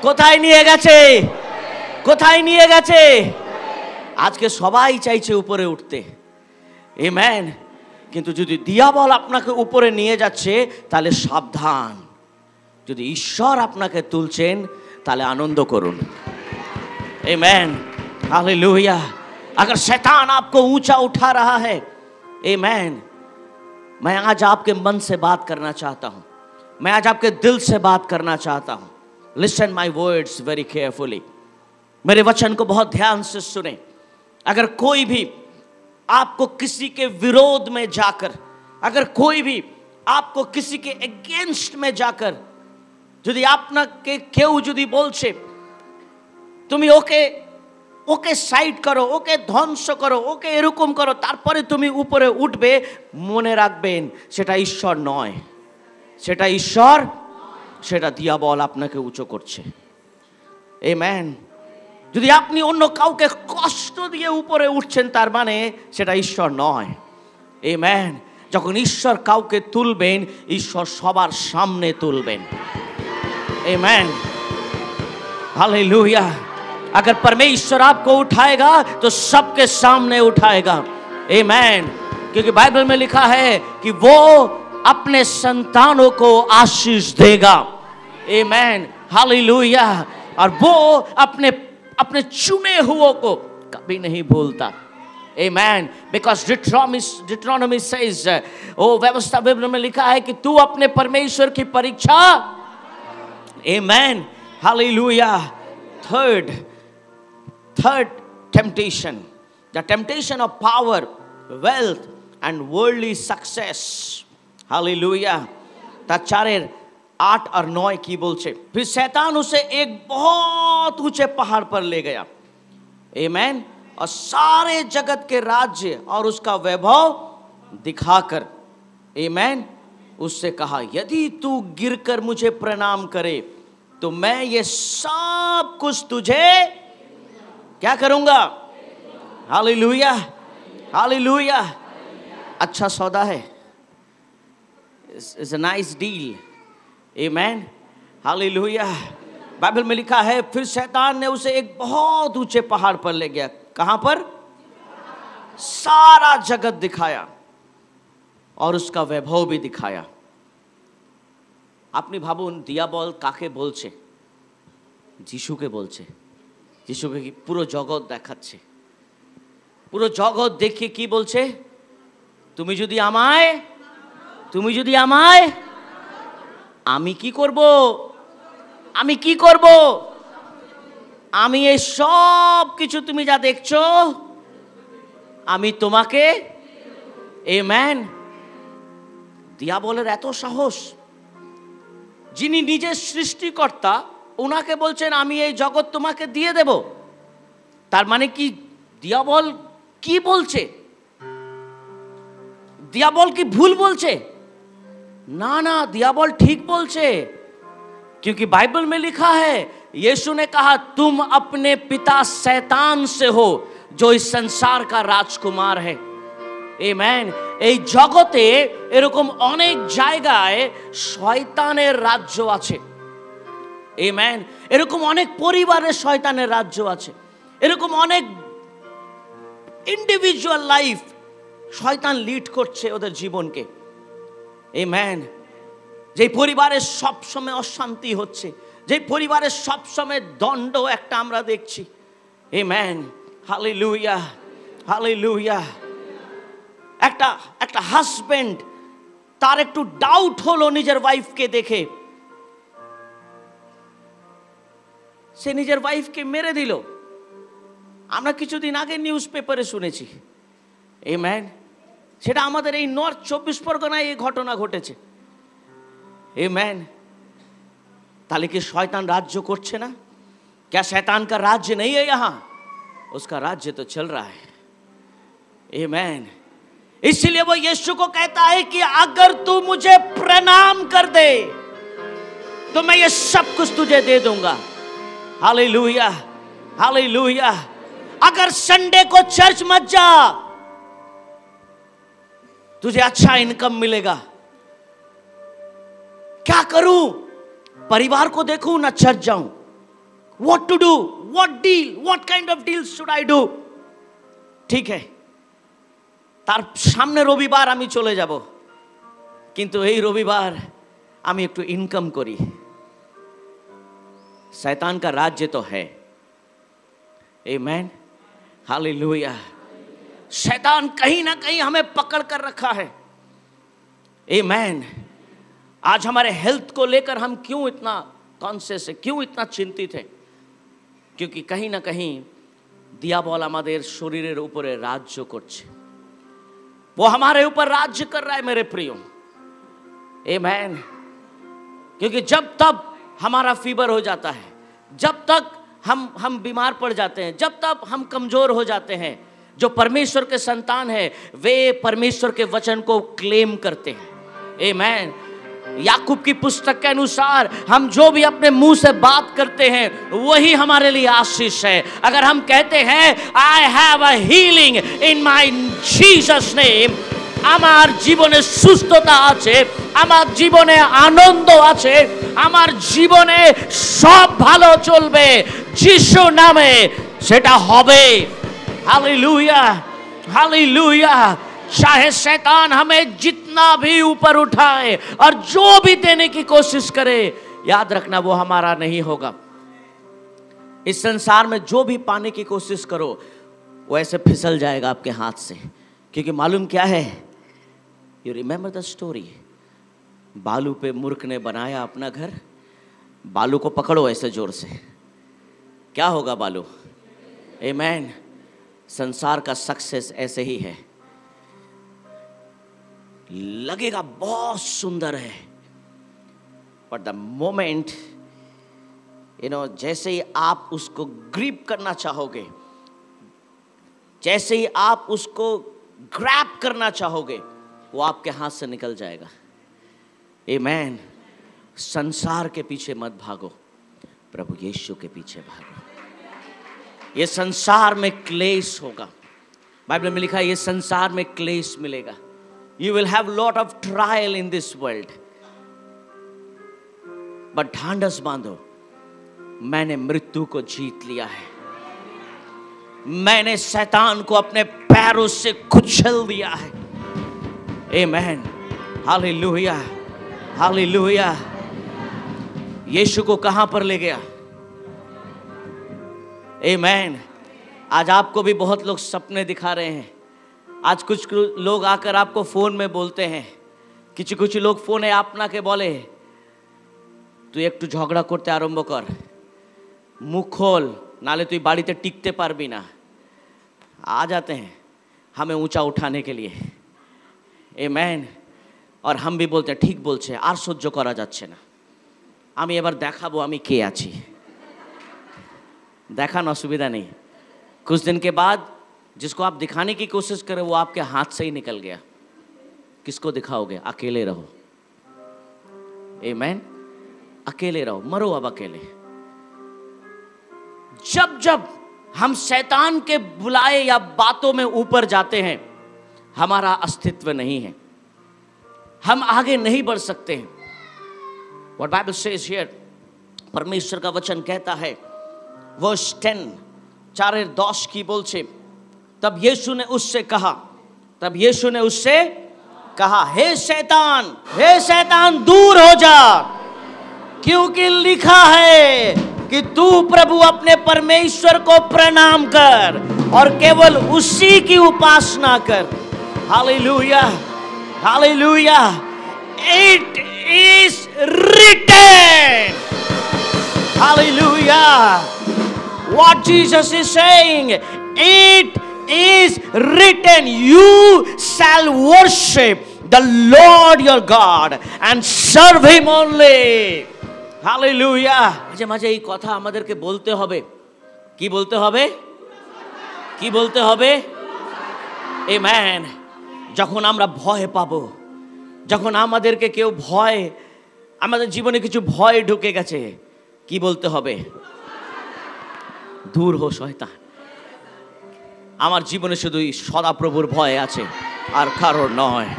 কোথায় নিয়ে গেছে? কোথায় নিয়ে গেছে? আজকে সবাই চাইছে উপরে উঠতে। আমেন। কিন্তু যদি দিয়াবল আপনাকে উপরে নিয়ে যাচ্ছে তাহলে সাবধান। যদি ঈশ্বর আপনাকে তুলছেন তাহলে আনন্দ করুন। आमेन, हालेलुया। अगर शैतान आपको ऊंचा उठा रहा है, आमेन, मैं आज आपके मन से बात करना चाहता हूं, मैं आज आपके दिल से बात करना चाहता हूं। Listen my words very carefully. मेरे वचन को बहुत ध्यान से सुने। अगर कोई भी आपको किसी के विरोध में जाकर, अगर कोई भी आपको किसी के अगेंस्ट में जाकर যদি আপনাকে কেউ যদি বলছে তুমি ওকে ওকে সাইড করো, ওকে ধ্বংস করো, ওকে এরকম করো, তারপরে তুমি উপরে উঠবে, মনে রাখবেন সেটা ঈশ্বর নয়, সেটা ঈশ্বর, সেটা দিয়াবল আপনাকে উঁচু করছে। আমেন। যদি আপনি অন্য কাউকে কষ্ট দিয়ে উপরে উঠছেন তার মানে সেটা ঈশ্বর নয়। আমেন। যখন ঈশ্বর কাউকে তুলবেন, ঈশ্বর সবার সামনে তুলবেন। आमेन, हालेलुया। अगर परमेश्वर आपको उठाएगा तो सबके सामने उठाएगा। आमेन। क्योंकि बाइबल में लिखा है कि वो अपने संतानों को आशीष देगा। आमेन, हालेलुया। और वो अपने अपने चुने हुओं को कभी नहीं भूलता। Amen. Because Deuteronomy says, ओ व्यवस्था बाइबल में लिखा है कि तू अपने परमेश्वर की परीक्षा, Amen, Hallelujah. Third temptation, the temptation of power, wealth and worldly success. Hallelujah. তার 4 8 और 9 की बोलছে, फिर शैतान उसे एक बहुत ऊंचे पहाड़ पर ले गया, Amen, और सारे जगत के राज्य और उसका वैभव दिखाकर, आमेन, उससे कहा, यदि तू गिरकर मुझे प्रणाम करे तो मैं ये सब कुछ तुझे क्या करूंगा। Hallelujah, hallelujah. अच्छा सौदा है, it's a nice deal, amen, hallelujah. Bible में लिखा है, फिर शैतान ने उसे एक बहुत ऊंचे पहाड़ पर ले गया। कहां पर? सारा जगत दिखाया और उसका वैभव भी दिखाया। আপনি ভাবুন দিয়াবল কাকে বলছে? যিশুকে বলছে। যিশুকে কি পুরো জগৎ দেখাচ্ছে। পুরো জগৎ দেখে কি বলছে? তুমি যদি আমায় আমি কি করব? আমি কি করব? আমি এই সব কিছু তুমি যা দেখছো আমি তোমাকে, আমেন। দিয়াবলের এত সাহস, যিনি নিজের সৃষ্টিকর্তা ওনাকে বলছেন আমি এই জগৎ তোমাকে দিয়ে দেব। তার মানে কি দিয়াবল কি বলছে? দিয়াবল কি ভুল বলছে? না না, দিয়াবল ठीक बोलছে। क्योंकि बाइबल में लिखा है, यीशु ने कहा तुम अपने पिता शैतान से हो जो इस संसार का राजकुमार है। आमेन। এই জগতে এরকম অনেক জায়গায় শয়তানের রাজ্য আছে। আমেন। এরকম অনেক পরিবারে শয়তানের রাজ্য আছে। এরকম অনেক ইন্ডিভিজুয়াল লাইফ শয়তান লিড করছে ওদের জীবনকে। আমেন। যে পরিবারে সব সময় অশান্তি হচ্ছে, যে পরিবারে সব সময় দ্বন্দ্ব একটা আমরা দেখছি। Amen, hallelujah, hallelujah. একটা হাজবেন্ড তার একটু ডাউট হলো নিজের ওয়াইফকে দেখে, সে নিজের ওয়াইফকে মেরে দিল। আমরা কিছুদিন আগে নিউজ পেপারে শুনেছি। আমেন। সেটা আমাদের এই নর্থ 24 পরগনায় এই ঘটনা ঘটেছে। आमेन। ताले कि शैतान राज्य করছে না? क्या शैतान का राज्य नहीं है यहाँ? उसका राज्य तो चल रहा है। आमेन। इसलिए वो यीशु को कहता है कि अगर तू मुझे प्रणाम कर दे तो मैं ये सब कुछ तुझे दे दूंगा। Hallelujah, hallelujah. अगर संडे को चर्च मत जा, तुझे अच्छा इनकम मिलेगा। क्या करूं? परिवार को देखूं ना चर्च जाऊं? What to do? What deal? What kind of deals should I do? ठीक है, তার সামনে রবিবার আমি চলে যাব, কিন্তু এই রবিবার আমি একটু ইনকাম করি। शैतान का राज्य तो है। आमेन, हालेलुया। शैतान कहीं ना कहीं हमें पकड़ कर रखा है। आमेन। आज हमारे हेल्थ को लेकर हम क्यों इतना कॉन्शियस है, क्यों इतना चिंतित है? क्योंकि कहीं ना कहीं दियाबल हमारे शरीरेर ऊपरे राज्य करছে। वो हमारे ऊपर राज्य कर रहा है मेरे प्रियो। आमेन। क्योंकि जब तब हमारा फीवर हो जाता है, जब तक हम बीमार पड़ जाते हैं, जब तक हम कमजोर हो जाते हैं, जो परमेश्वर के संतान है वे परमेश्वर के वचन को क्लेम करते हैं। आमेन। याकूब की पुस्तक के अनुसार हम जो भी अपने मुंह से बात करते हैं वही हमारे लिए आशीष है। अगर हम कहते हैं I have a healing in my Jesus name, আমার জীবনে সুস্থতা আছে, আমার জীবনে আনন্দ আছে, আমার জীবনে সব ভালো চলবে যিশুর নামে, সেটা হবে। Hallelujah, hallelujah. चाहे शैतान हमें जितना भी ऊपर उठाए और जो भी देने की कोशिश करे, याद रखना वो हमारा नहीं होगा। इस संसार में जो भी पाने की कोशिश करो वो ऐसे फिसल जाएगा आपके हाथ से, क्योंकि मालूम क्या है, यू रिमेंबर द स्टोरी, बालू पे मूर्ख ने बनाया अपना घर। बालू को पकड़ो ऐसे जोर से, क्या होगा बालू? आमीन। संसार का सक्सेस ऐसे ही है, लगेगा बहुत सुंदर है, बट द मोमेंट जैसे ही आप उसको ग्रिप करना चाहोगे, जैसे ही आप उसको ग्रैब करना चाहोगे, वो आपके हाथ से निकल जाएगा। आमीन। संसार के पीछे मत भागो, प्रभु यीशु के पीछे भागो। ये संसार में क्लेश होगा, बाइबल में लिखा है ये संसार में क्लेश मिलेगा। You will have lot of trial in this world, but ढांढस बांधो, मैंने मृत्यु को जीत लिया है, मैंने शैतान को अपने पैरों से कुचल दिया है। आमीन। Hallelujah, hallelujah. यीशु को कहां पर ले गया? आमीन। आज आपको भी बहुत लोग सपने दिखा रहे हैं। आज कुछ लोग आकर आपको फोन में बोलते हैं, कुछ लोग फोने आपनाके बोले তুই একটু ঝগড়া করতে আরম্ভ কর, মুখ खोल, नाले তুই বাড়িতে টিকতে পারবি না। आ जाते हैं हमें ऊंचा उठाने के लिए। आमीन। और हम भी बोलते हैं ठीक बोलছে, আর সহ্য করা যাচ্ছে না, আমি এবার দেখাবো আমি কে আছি। দেখান, অসুবিধা नहीं। कुछ दिन के बाद जिसको आप दिखाने की कोशिश करें वो आपके हाथ से ही निकल गया। किसको दिखाओगे? अकेले रहो। आमीन। अकेले रहो, मरो अब अकेले। जब जब हम शैतान के बुलाए या बातों में ऊपर जाते हैं, हमारा अस्तित्व नहीं है, हम आगे नहीं बढ़ सकते हैं। What Bible says here, परमेश्वर का वचन कहता है, वर्स 10 4:10 की बोलছে, तब यीशु ने उससे कहा, हे शैतान दूर हो जा, क्योंकि लिखा है कि तू प्रभु अपने परमेश्वर को प्रणाम कर और केवल उसी की उपासना कर। Hallelujah, hallelujah. It is written. Hallelujah. What Jesus is saying, it is written, you shall worship the Lord your God and serve him only. Hallelujah. মাঝে মাঝে এই কথা আমাদেরকে বলতে হবে। কি বলতে হবে? কি বলতে হবে? আমেন। যখন আমরা ভয় পাবো, যখন আমাদেরকে কেউ ভয়, আমাদের জীবনে কিছু ভয় ঢুকে গেছে, কি বলতে হবে? দূর হো শয়তান, আমার জীবনে শুধু সদাপ্রভুর ভয় আছে আর কারোর নয়।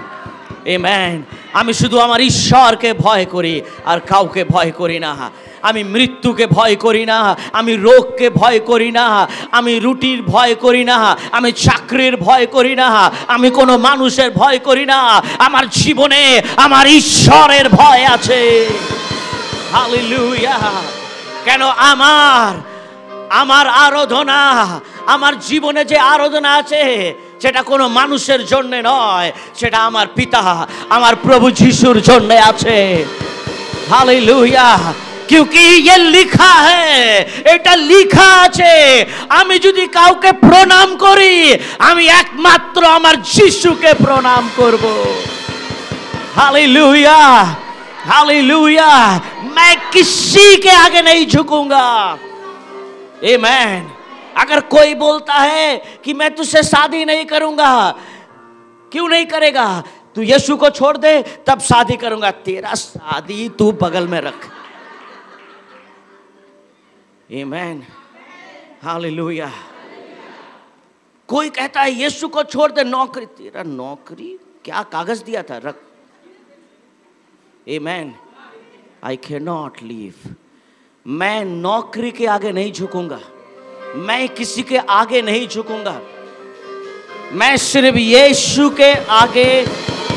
আমেন। আমি শুধু আমার ঈশ্বরকে ভয় করি আর কাউকে ভয় করি না। আমি মৃত্যুকে ভয় করি না, আমি রোগকে ভয় করি না, আমি রুটির ভয় করি না, আমি চাকরির ভয় করি না, আমি কোনো মানুষের ভয় করি না। আমার জীবনে আমার ঈশ্বরের ভয় আছে। হালেলুয়া। কেন? আমার আরাধনা, আমার জীবনে যে আরাধনা আছে সেটা কোনো মানুষের জন্য নয়, সেটা আমার পিতা, আমার প্রভু যিশুর জন্য আছে। হালেলুয়া। क्योंकि ये लिखा है, এটা লিখা আছে, আমি যদি কাউকে প্রণাম করি, আমি একমাত্র আমার যিশুকে প্রণাম করব। Hallelujah, hallelujah. मैं किसी के आगे नहीं झुकूंगा। आमेन। अगर कोई बोलता है कि मैं तुझसे शादी नहीं करूंगा, क्यों नहीं करेगा? तू यीशु को छोड़ दे तब शादी करूंगा। तेरा शादी तू बगल में रख। आमेन। हालेलुया। कोई कहता है यीशु को छोड़ दे, नौकरी, तेरा नौकरी क्या कागज दिया था, रख। Amen. I can not leave. मैं नौकरी के आगे नहीं झुकूंगा, मैं किसी के आगे नहीं झुकूंगा। मैं सिर्फ यीशु के आगे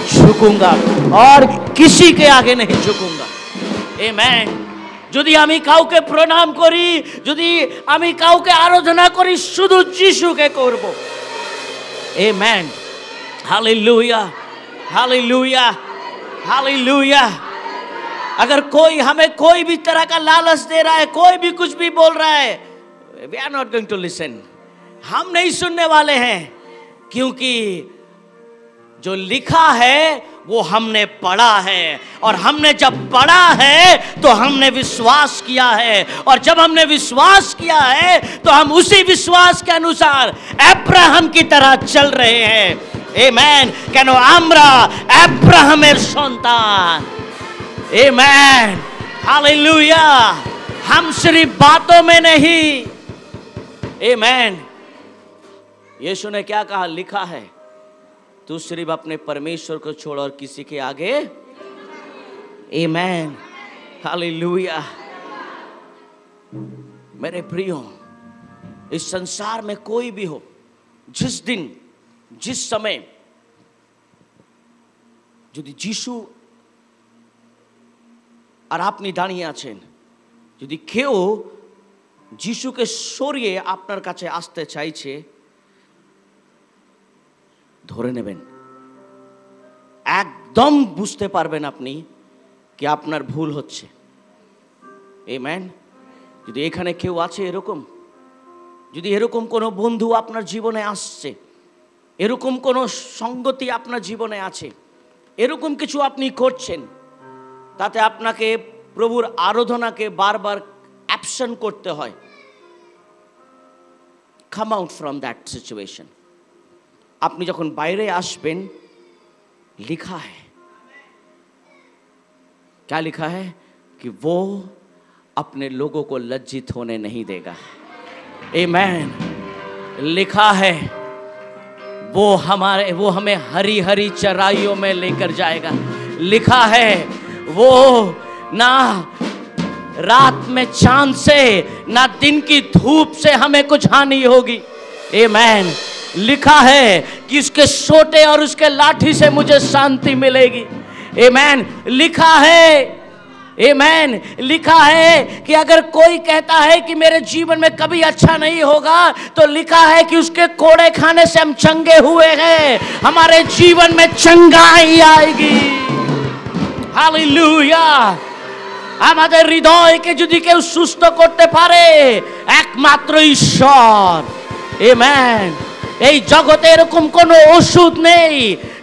झुकूंगा और किसी के आगे नहीं झुकूंगा। आमेन। যদি আমি কাউকে প্রণাম করি, যদি আমি কাউকে আরাধনা করি, শুধু যিশুকে করব। আমেন। Hallelujah, hallelujah, hallelujah. अगर कोई हमें कोई भी तरह का लालच दे रहा है, कोई भी कुछ भी बोल रहा है, we are not going to listen. हम नहीं सुनने वाले हैं, क्योंकि जो लिखा है वो हमने पढ़ा है, और हमने जब पढ़ा है तो हमने विश्वास किया है, और जब हमने विश्वास किया है तो हम उसी विश्वास के अनुसार अब्राहम की तरह चल रहे हैं। आमेन। কেন আমরা আব্রাহামের সন্তান। आमेन। हालेलुया। हम सिर्फ बातों में नहीं। आमेन। यीशु ने क्या कहा? लिखा है, तू सिर्फ अपने परमेश्वर को छोड़ और किसी के आगे। आमेन। हालेलुया। मेरे प्रियो, इस संसार में कोई भी हो, जिस दिन जिस समय যদি যিশু আর আপনি দাঁড়িয়ে আছেন, যদি কেউ যিশুকে সরিয়ে আপনার কাছে আসতে চাইছে, ধরে নেবেন। একদম বুঝতে পারবেন আপনি কি আপনার ভুল হচ্ছে। আমেন। যদি এখানে কেউ আছে এরকম, যদি এরকম কোনো বন্ধু আপনার জীবনে আসছে, এরকম কোনো সঙ্গতি আপনার জীবনে আছে, এরকম কিছু আপনি করছেন, তাতে আপনাকে প্রভুর আরাধনাকে বারবার অ্যাবসেন্ট করতে হয়, come out from that situation. আপনি যখন বাইরে আসবেন, लिखा है, क्या लिखा है? कि वो अपने लोगों को लज्जित होने नहीं देगा। आमेन। लिखा है, वो हमें हरी हरी चराइयों में लेकर जाएगा। लिखा है, वो ना रात में चांद से ना दिन की धूप से हमें कुछ हानि होगी। आमेन। लिखा है कि उसके सोटे और उसके लाठी से मुझे शांति मिलेगी। आमेन। लिखा है, आमेन, लिखा है कि अगर कोई कहता है कि मेरे जीवन में कभी अच्छा नहीं होगा, तो लिखा है कि उसके कोड़े खाने से हम चंगे हुए हैं, हमारे जीवन में चंगाई आएगी। हालेलुया। আমাদের হৃদয়কে যদি কেউ সুস্থ করতে পারে, একমাত্র ঈশ্বর। আমেন। এই জগতে এরকম কোনো ওষুধ নেই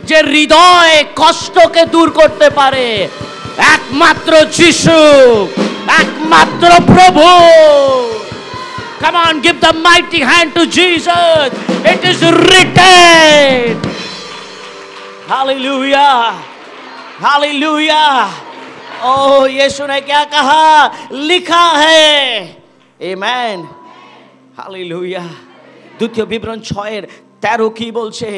যে হৃদয় কষ্টকে দূর করতে পারে। একমাত্র যিশু, একমাত্র প্রভু। Come on, give the mighty hand to Jesus. It is written. Hallelujah. Hallelujah. Oh, यीशु ने क्या कहा? लिखा है। Amen. Hallelujah. द्वितीय विवरण 6:13 की बोलছে,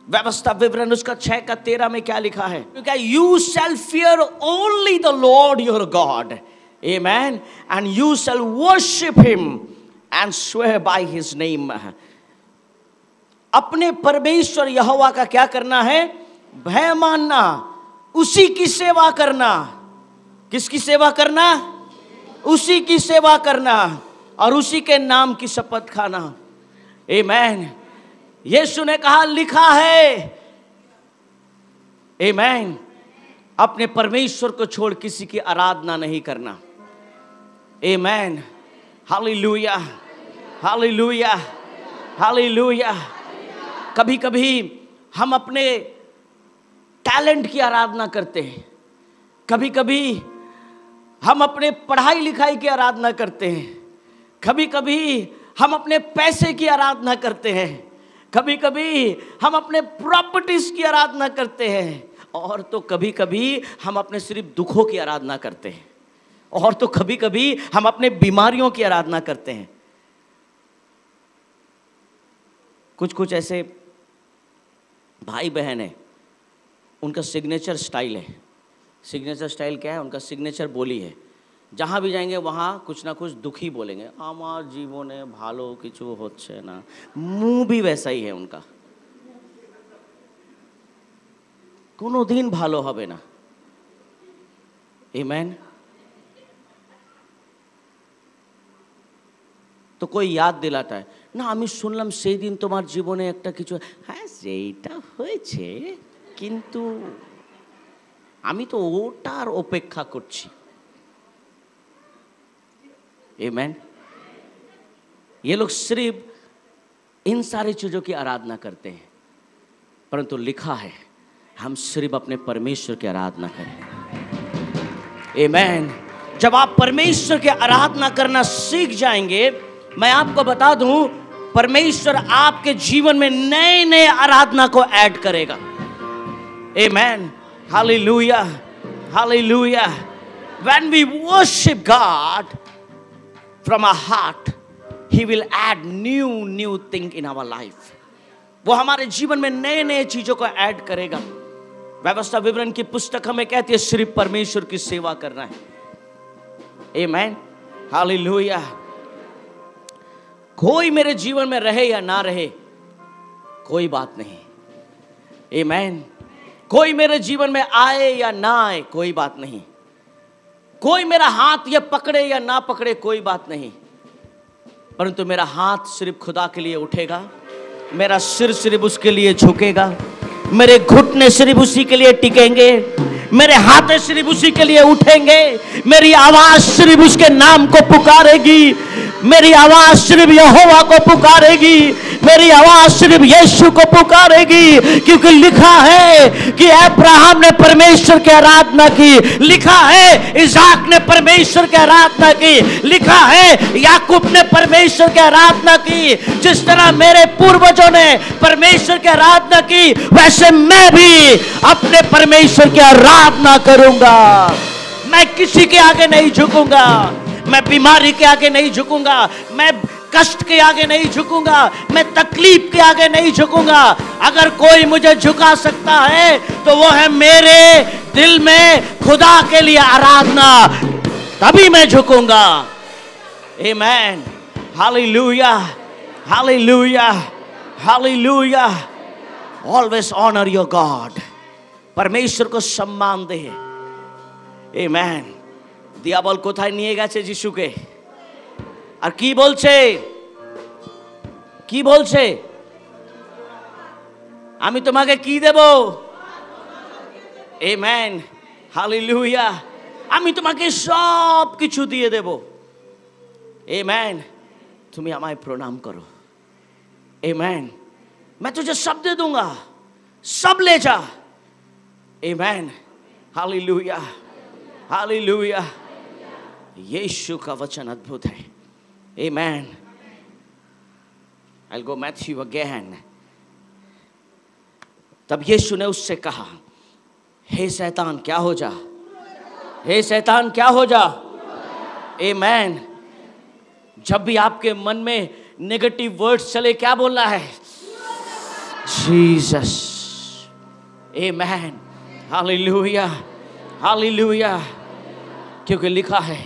व्यवस्था विवरण उसका 6:13 में क्या लिखा है? क्योंकि you shall fear only the Lord your God. Amen. And you shall worship him and swear by his name. अपने परमेश्वर यहोवा का क्या करना है? भय मानना, उसी की सेवा करना। किसकी सेवा करना? उसी की सेवा करना, और उसी के नाम की शपथ खाना। आमेन। यीशु ने कहा, लिखा है। आमेन। अपने परमेश्वर को छोड़ किसी की आराधना नहीं करना। आमेन। Hallelujah, hallelujah, hallelujah. कभी कभी हम अपने टैलेंट की आराधना करते हैं, कभी कभी हम अपने पढ़ाई लिखाई की आराधना करते हैं, कभी कभी हम अपने पैसे की आराधना करते हैं, कभी कभी हम अपने प्रॉपर्टीज की आराधना करते हैं, और तो कभी कभी हम अपने सिर्फ दुखों की आराधना करते हैं, और तो कभी कभी हम अपने बीमारियों की आराधना करते हैं। कुछ कुछ ऐसे भाई बहन है, उनका सिग्नेचर स्टाइल है। सिग्नेचर स्टाइल क्या है? उनका सिग्नेचर बोली है, जहाँ भी जाएंगे वहाँ कुछ ना कुछ दुखी बोलेंगे, आमार जीवने भालो किचु होच्छे ना। मुंह भी वैसा ही है उनका, कोनो दिन भालो होबे ना। आमेन। तो कोई याद दिलाता है ना, आमी सुनलाम সেই দিন তোমার জীবনে একটা কিছু, হ্যাঁ সেইটা হয়েছে কিন্তু আমি তো ওটার অপেক্ষা করছি। आमेन। ये लोग सिर्फ इन सारी चीजों की आराधना करते हैं, परंतु लिखा है हम सिर्फ अपने परमेश्वर की आराधना करें। आमेन। जब आप परमेश्वर की आराधना करना सीख जाएंगे, मैं आपको बता दूं, परमेश्वर आपके जीवन में नए नए आराधना को ऐड करेगा। Amen. Hallelujah, hallelujah. When we worship God from our heart, He will add new thing in our life. वो हमारे जीवन में नए नए चीजों को ऐड करेगा। व्यवस्था विवरण की पुस्तक हमें कहती है सिर्फ परमेश्वर की सेवा करना है। आमेन। हालेलुया। कोई मेरे जीवन में रहे या ना रहे कोई बात नहीं। आमेन। कोई मेरे जीवन में आए या ना आए कोई बात नहीं। कोई मेरा हाथ ये पकड़े या ना पकड़े कोई बात नहीं, परंतु मेरा हाथ सिर्फ खुदा के लिए उठेगा, मेरा सिर सिर्फ उसके लिए झुकेगा, मेरे घुटने सिर्फ उसी के लिए टिकेंगे, मेरे हाथ सिर्फ उसी के लिए उठेंगे, मेरी आवाज सिर्फ उसके नाम को पुकारेगी, मेरी आवाज सिर्फ यहोवा को पुकारेगी, मेरी आवाज सिर्फ यीशु को पुकारेगी। क्योंकि लिखा है कि अब्राहम ने परमेश्वर की आराधना की, लिखा है इसहाक ने परमेश्वर की आराधना की, लिखा है याकूब ने परमेश्वर की आराधना की। जिस तरह मेरे पूर्वजों ने परमेश्वर की आराधना की, वैसे मैं भी अपने परमेश्वर की आराधना करूंगा। मैं किसी के आगे नहीं झुकूंगा, मैं बीमारी के आगे नहीं झुकूंगा, मैं कष्ट के आगे नहीं झुकूंगा, मैं तकलीफ के आगे नहीं झुकूंगा। अगर कोई मुझे झुका सकता है तो वो है मेरे दिल में खुदा के लिए आराधना, तभी मैं झुकूंगा। Amen. Hallelujah, hallelujah, hallelujah. Always honour your God. परमेश्वर को सम्मान दे। आमेन। দিয়াবল কোথায় নিয়ে গেছে যিশুকে, আর কি বলছে, কি বলছে? আমি তোমাকে কি দেব? আমেন। হালেলুয়া। আমি তোমাকে সব কিছু দিয়ে দেব। আমেন। তুমি আমায় প্রণাম করো। आमेन। मैं तुझे सब दे दूंगा, सब ले जा। आमेन। Hallelujah, hallelujah. यीशु का वचन अद्भुत है। आमेन। I'll go Matthew again. तब यीशु ने उससे कहा, हे शैतान क्या हो जा, हे शैतान क्या हो जा। आमेन। जब भी आपके मन में नेगेटिव वर्ड्स चले, क्या बोलना है? जीसस। आमेन। Hallelujah, hallelujah. क्योंकि लिखा है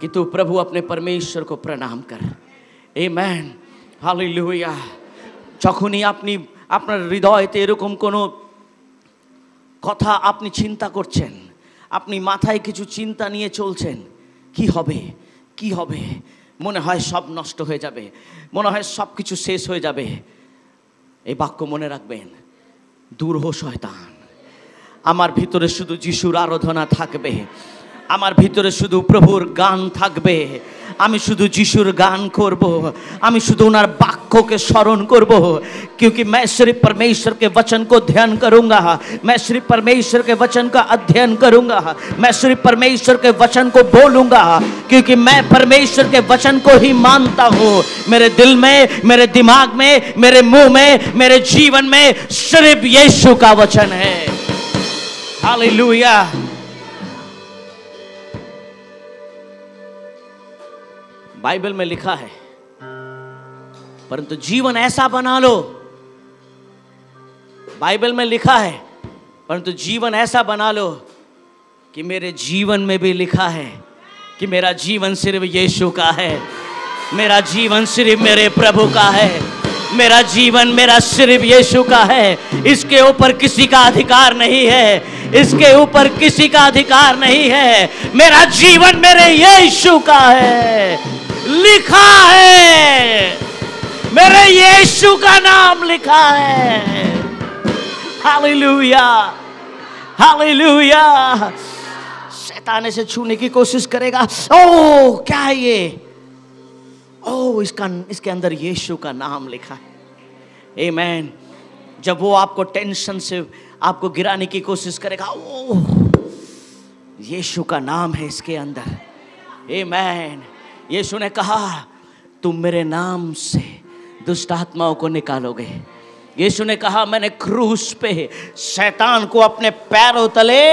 कि तू प्रभु अपने परमेश्वर को प्रणाम कर। आमेन। हालेलुया। যখনই আপনি আপনার হৃদয়তে এরকম কোনো কথা আপনি চিন্তা করছেন, আপনি মাথায় কিছু চিন্তা নিয়ে চলছেন, কি হবে, কি হবে, মনে হয় সব নষ্ট হয়ে যাবে, মনে হয় সব কিছু শেষ হয়ে যাবে, এই বাক্য মনে রাখবেন, দূর হো শয়তান। আমার ভিতরে শুধু যিশুর আরাধনা থাকবে, আমার ভিতরে শুধু প্রভুর গান থাকবে, আমি শুধু যিশুর গান করব, আমি শুধু ওনার বাক্যকে স্মরণ করব। क्योंकि मैं सिर्फ परमेश्वर के वचन को ध्यान करूंगा, मैं सिर्फ परमेश्वर के वचन का अध्ययन करूंगा, मैं सिर्फ परमेश्वर के वचन को बोलूंगा, क्योंकि मैं परमेश्वर के वचन को ही मानता हूँ। मेरे दिल में, मेरे दिमाग में, मेरे मुंह में, मेरे जीवन में सिर्फ यीशु का वचन है। हालेलुया। बाइबल में लिखा है, परंतु जीवन ऐसा बना लो। बाइबल में लिखा है, परंतु जीवन ऐसा बना लो कि मेरे जीवन में भी लिखा है कि मेरा जीवन सिर्फ यीशु का है, मेरा जीवन सिर्फ मेरे प्रभु का है, मेरा जीवन मेरा सिर्फ यीशु का है, इसके ऊपर किसी का अधिकार नहीं है, इसके ऊपर किसी का अधिकार नहीं है, मेरा जीवन मेरे यीशु का है। लिखा है, मेरे यीशु का नाम लिखा है। Hallelujah, hallelujah. शैतान इसे छूने की कोशिश करेगा। ओ क्या है ये? ओ इसके अंदर यीशु का नाम लिखा है। आमीन। जब वो आपको टेंशन से आपको गिराने की कोशिश करेगा, ओ यीशु का नाम है इसके अंदर। आमीन। यीशु ने कहा तुम मेरे नाम से दुष्ट आत्माओं को निकालोगे। यीशु ने कहा मैंने क्रूस पे शैतान को अपने पैरों तले,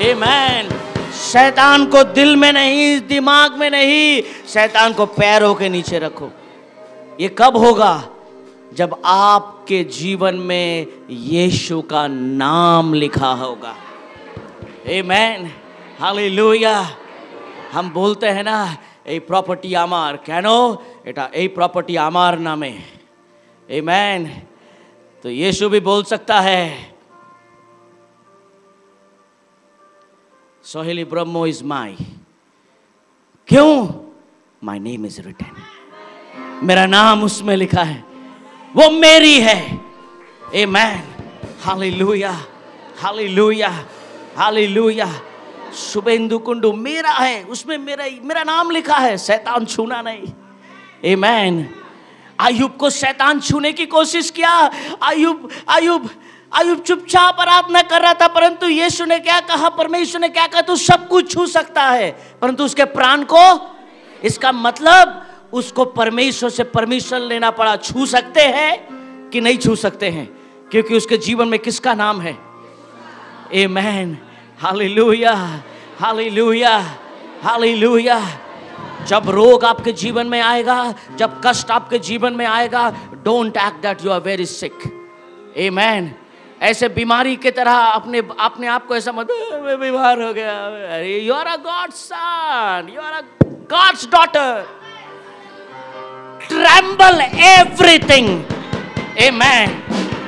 आमीन, शैतान को दिल में नहीं, दिमाग में नहीं, शैतान को पैरों के नीचे रखो। ये कब होगा? जब आपके जीवन में यीशु का नाम लिखा होगा। आमीन, हालेलुया। हम बोलते हैं ना এই প্রপার্টি আমার, কেন? এটা এই প্রপার্টি আমার নামে। आमीन। तो यीशु भी बोल सकता है सोहेली ब्रह्मो इज माई। क्यों? माई नेम इज रिटन, मेरा नाम उसमें लिखा है, वो मेरी है। Amen, hallelujah, hallelujah, hallelujah. Shubhendu Kundu मेरा है, उसमें मेरा नाम लिखा है, शैतान छूना नहीं। आमीन। अय्यूब को शैतान छूने की कोशिश किया। अय्यूब चुपचाप आराधना कर रहा था, परंतु यीशु ने क्या कहा, परमेश्वर ने क्या कहा, तू सब कुछ छू सकता है परंतु उसके प्राण को। इसका मतलब उसको परमेश्वर से परमिशन लेना पड़ा। छू सकते हैं कि नहीं छू सकते हैं? क्योंकि उसके जीवन में किसका नाम है? Amen, hallelujah, hallelujah, hallelujah. जब रोग आपके जीवन में आएगा, जब कष्ट आपके जीवन में आएगा, don't act that you are very sick. Amen. ऐसे बीमारी की तरह अपने आप को ऐसा मत, मैं बीमार हो गया। You are a God's son, you are a God's daughter. Tremble everything. Amen,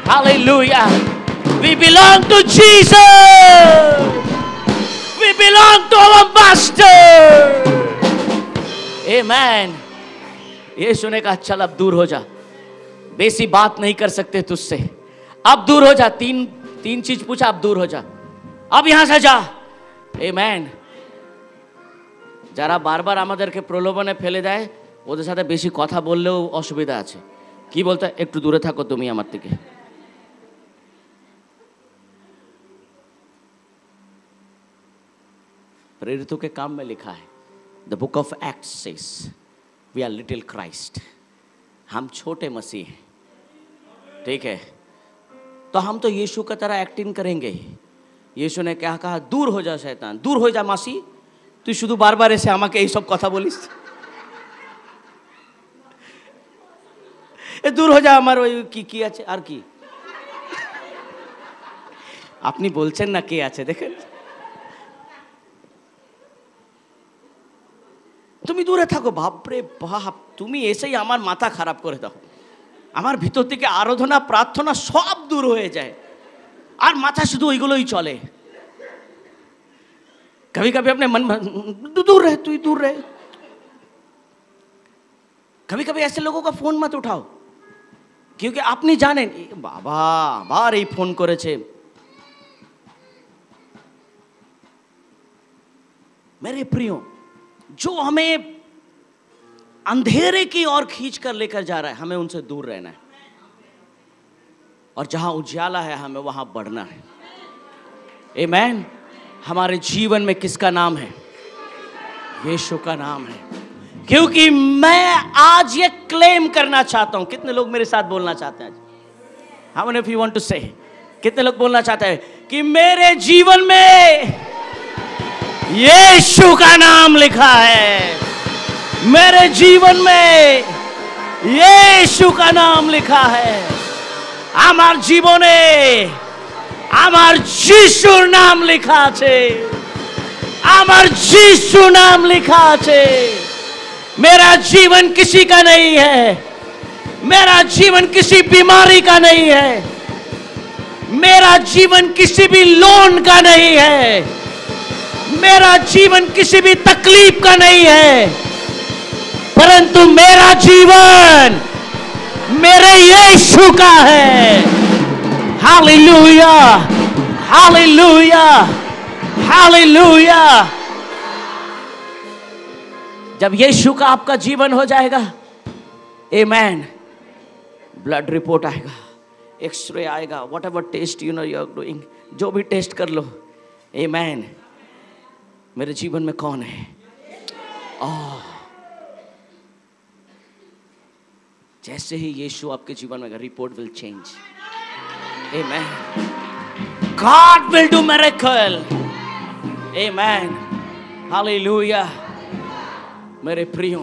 hallelujah. We belong to Jesus. We belong to our Master. Amen. यीशु ने कहा चल अब दूर हो जा, बेसी बात नहीं कर सकते तुझसे, अब दूर हो जा। तीन चीज पूछा, अब दूर हो जा, अब यहां से जा। Amen. যারা বারবার আমাদেরকে প্রলোভনে ফেলে দেয় ওদের সাথে বেশি কথা বললেও অসুবিধা আছে। কি বলতে? একটু দূরে থাকো তুমি আমার থেকে। प्रेरितों के काम में लिखा है, the book of Acts says we are little Christ, हम छोटे मसीह हैं। ठीक है, तो हम तो यीशु की तरह एक्टिंग करेंगे। यीशु ने क्या कहा? दूर हो जा शैतान, दूर हो जा मासी, तू शुद्ध बार बार ऐसे আমাকে এই सब কথা বলিস, এ দূর हो जा আমার ওই কি আছে আর কি আপনি বলছেন না কে আছে দেখেন। তুমি দূরে থাকো। বাপরে বাপ, তুমি এসেই আমার মাথা খারাপ করে দাও। আমার ভিতর থেকে আরাধনা প্রার্থনা সব দূর হয়ে যায়, আর মাথা শুধু ওইগুলোই চলে। कभी कभी अपने मन में दूर रहे, तू दूर रहे। कभी कभी ऐसे लोगों का फोन मत उठाओ, क्योंकि आप नहीं जाने बाबा आबार এই ফোন করেছে। मेरे प्रियो, जो हमें अंधेरे की ओर खींच कर लेकर जा रहा है, हमें उनसे दूर रहना है, और जहां उजाला है हमें वहां बढ़ना है। आमीन। हमारे जीवन में किसका नाम है? यीशु का नाम है। क्योंकि मैं आज ये क्लेम करना चाहता हूं। कितने लोग मेरे साथ बोलना चाहते हैं? How many of you want to say? कितने लोग बोलना चाहते हैं कि मेरे जीवन में यीशु का नाम लिखा है, मेरे जीवन में यीशु का नाम लिखा है। আমার জীবনে আমার যিশুর নাম লেখা আছে, আমার যিশু নাম লিখা আছে। मेरा जीवन किसी का नहीं है, मेरा जीवन किसी बीमारी का नहीं है, मेरा जीवन किसी भी लोन का नहीं है, मेरा जीवन किसी भी तकलीफ का नहीं है, परंतु मेरा जीवन मेरे यीशु का है। Hallelujah, hallelujah, hallelujah. जब यीशु का आपका जीवन हो जाएगा, आमेन, ब्लड रिपोर्ट आएगा, एक्सरे आएगा, whatever test you know you are doing, जो भी टेस्ट कर लो, आमेन, मेरे जीवन में कौन है? जैसे ही यीशु आपके जीवन में, report will change. Amen. God will do miracle. Amen, hallelujah. मेरे प्रियो,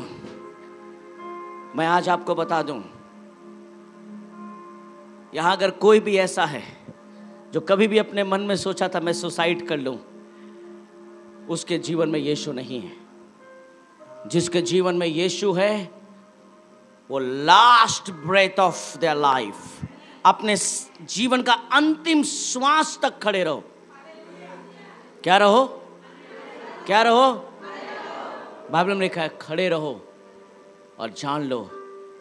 मैं आज आपको बता दूं, यहां अगर कोई भी ऐसा है जो कभी भी अपने मन में सोचा था मैं सुसाइड कर लूं, उसके जीवन में यीशु नहीं है। जिसके जीवन में यीशु है, वो last breath of their life, अपने जीवन का अंतिम श्वास तक खड़े रहो। क्या रहो? क्या रहो? बाइबल में लिखा है, खड़े रहो और जान लो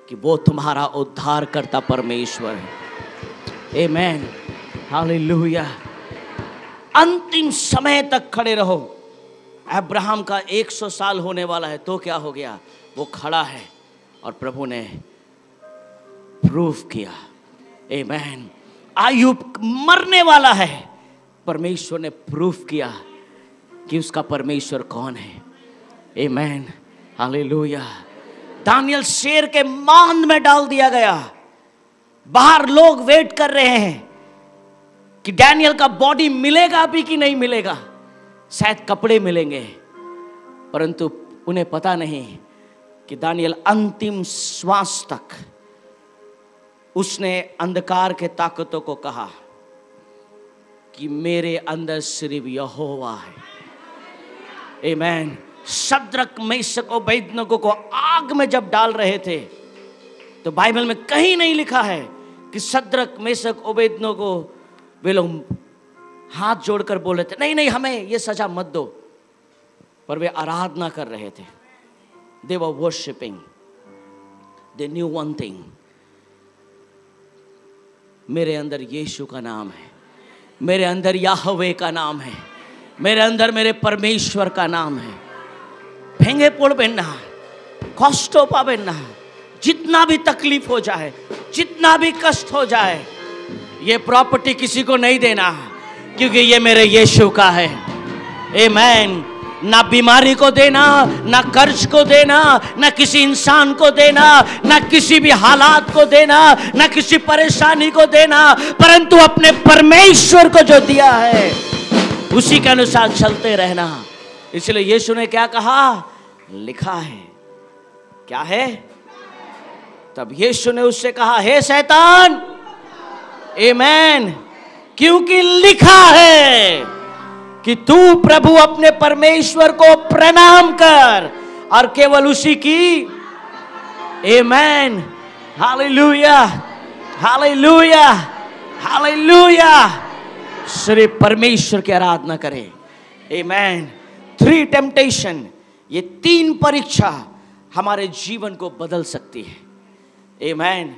कि वो तुम्हारा उद्धार करता परमेश्वर है। आमेन, हालेलुया। अंतिम समय तक खड़े रहो। अब्राहम का 100 साल होने वाला है, तो क्या हो गया? वो खड़ा है और प्रभु ने प्रूफ किया। आमेन। आयुब मरने वाला है, परमेश्वर ने प्रूफ किया कि उसका परमेश्वर कौन है। आमेन, हालेलुया। दानियल शेर के मांद में डाल दिया गया। बाहर लोग वेट कर रहे हैं कि डैनियल का बॉडी मिलेगा भी कि नहीं मिलेगा, शायद कपड़े मिलेंगे, परंतु उन्हें पता नहीं कि दानियल अंतिम श्वास तक उसने अंधकार के ताकतों को कहा कि मेरे अंदर सिर्फ यहोवा है। आमेन। शद्रक, मेशक और अबेदनगो को आग में जब डाल रहे थे, तो बाइबल में कहीं नहीं लिखा है कि शद्रक, मेशक, अबेदनगो वे लोग हाथ जोड़कर बोल रहे थे नहीं नहीं हमें ये सजा मत दो, पर वे आराधना कर रहे थे। They were worshiping. They knew one thing. मेरे अंदर यीशु का नाम है, मेरे अंदर याहवे का नाम है, मेरे अंदर मेरे परमेश्वर का नाम है। भेंगे पड़बेन ना, कष्ट पाबेन ना, जितना भी तकलीफ हो जाए, जितना भी कष्ट हो जाए, ये प्रॉपर्टी किसी को नहीं देना, क्योंकि ये मेरे यीशु का है। आमेन। ना बीमारी को देना, ना कर्ज को देना, ना किसी इंसान को देना, ना किसी भी हालात को देना, ना किसी परेशानी को देना, परंतु अपने परमेश्वर को जो दिया है उसी के अनुसार चलते रहना। इसलिए यीशु ने क्या कहा? लिखा है। क्या है? तब यीशु ने उससे कहा, हे शैतान, आमेन, क्योंकि लिखा है कि तू प्रभु अपने परमेश्वर को प्रणाम कर और केवल उसी की। आमेन, हालेलुया, हालेलुया, हालेलुया। सिर्फ परमेश्वर की आराधना करें। आमेन। 3 टेम्पटेशन, ये 3 परीक्षा हमारे जीवन को बदल सकती है। आमेन।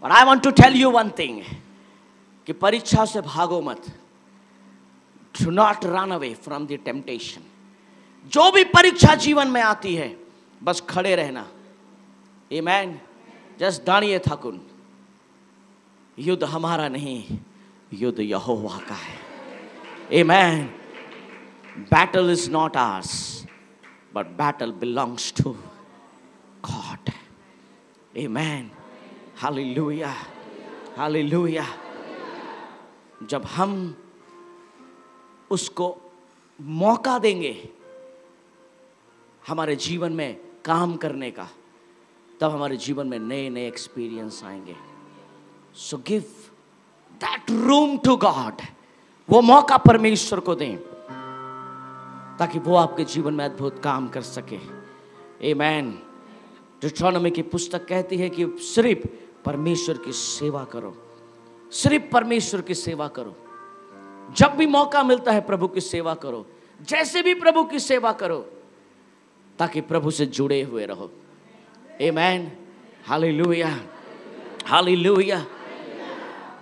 और I want to tell you one thing, कि परीक्षा से भागो मत। Do not run away from the temptation. जो भी परीक्षा जीवन में आती है, बस खड़े रहना। Amen. Just दानिये थकुन। युद्ध हमारा नहीं, युद्ध यहोवा का है। Amen. Battle is not ours, but battle belongs to God. Amen. Hallelujah. Hallelujah. जब हम उसको मौका देंगे हमारे जीवन में काम करने का, तब हमारे जीवन में नए नए एक्सपीरियंस आएंगे। So give that room to God. वो मौका परमेश्वर को दें, ताकि वो आपके जीवन में अद्भुत काम कर सके। आमीन। डिट्रोनॉमी की पुस्तक कहती है कि सिर्फ परमेश्वर की सेवा करो, सिर्फ परमेश्वर की सेवा करो। जब भी मौका मिलता है प्रभु की सेवा करो, जैसे भी प्रभु की सेवा करो, ताकि प्रभु से जुड़े हुए रहो। आमीन। Hallelujah, hallelujah.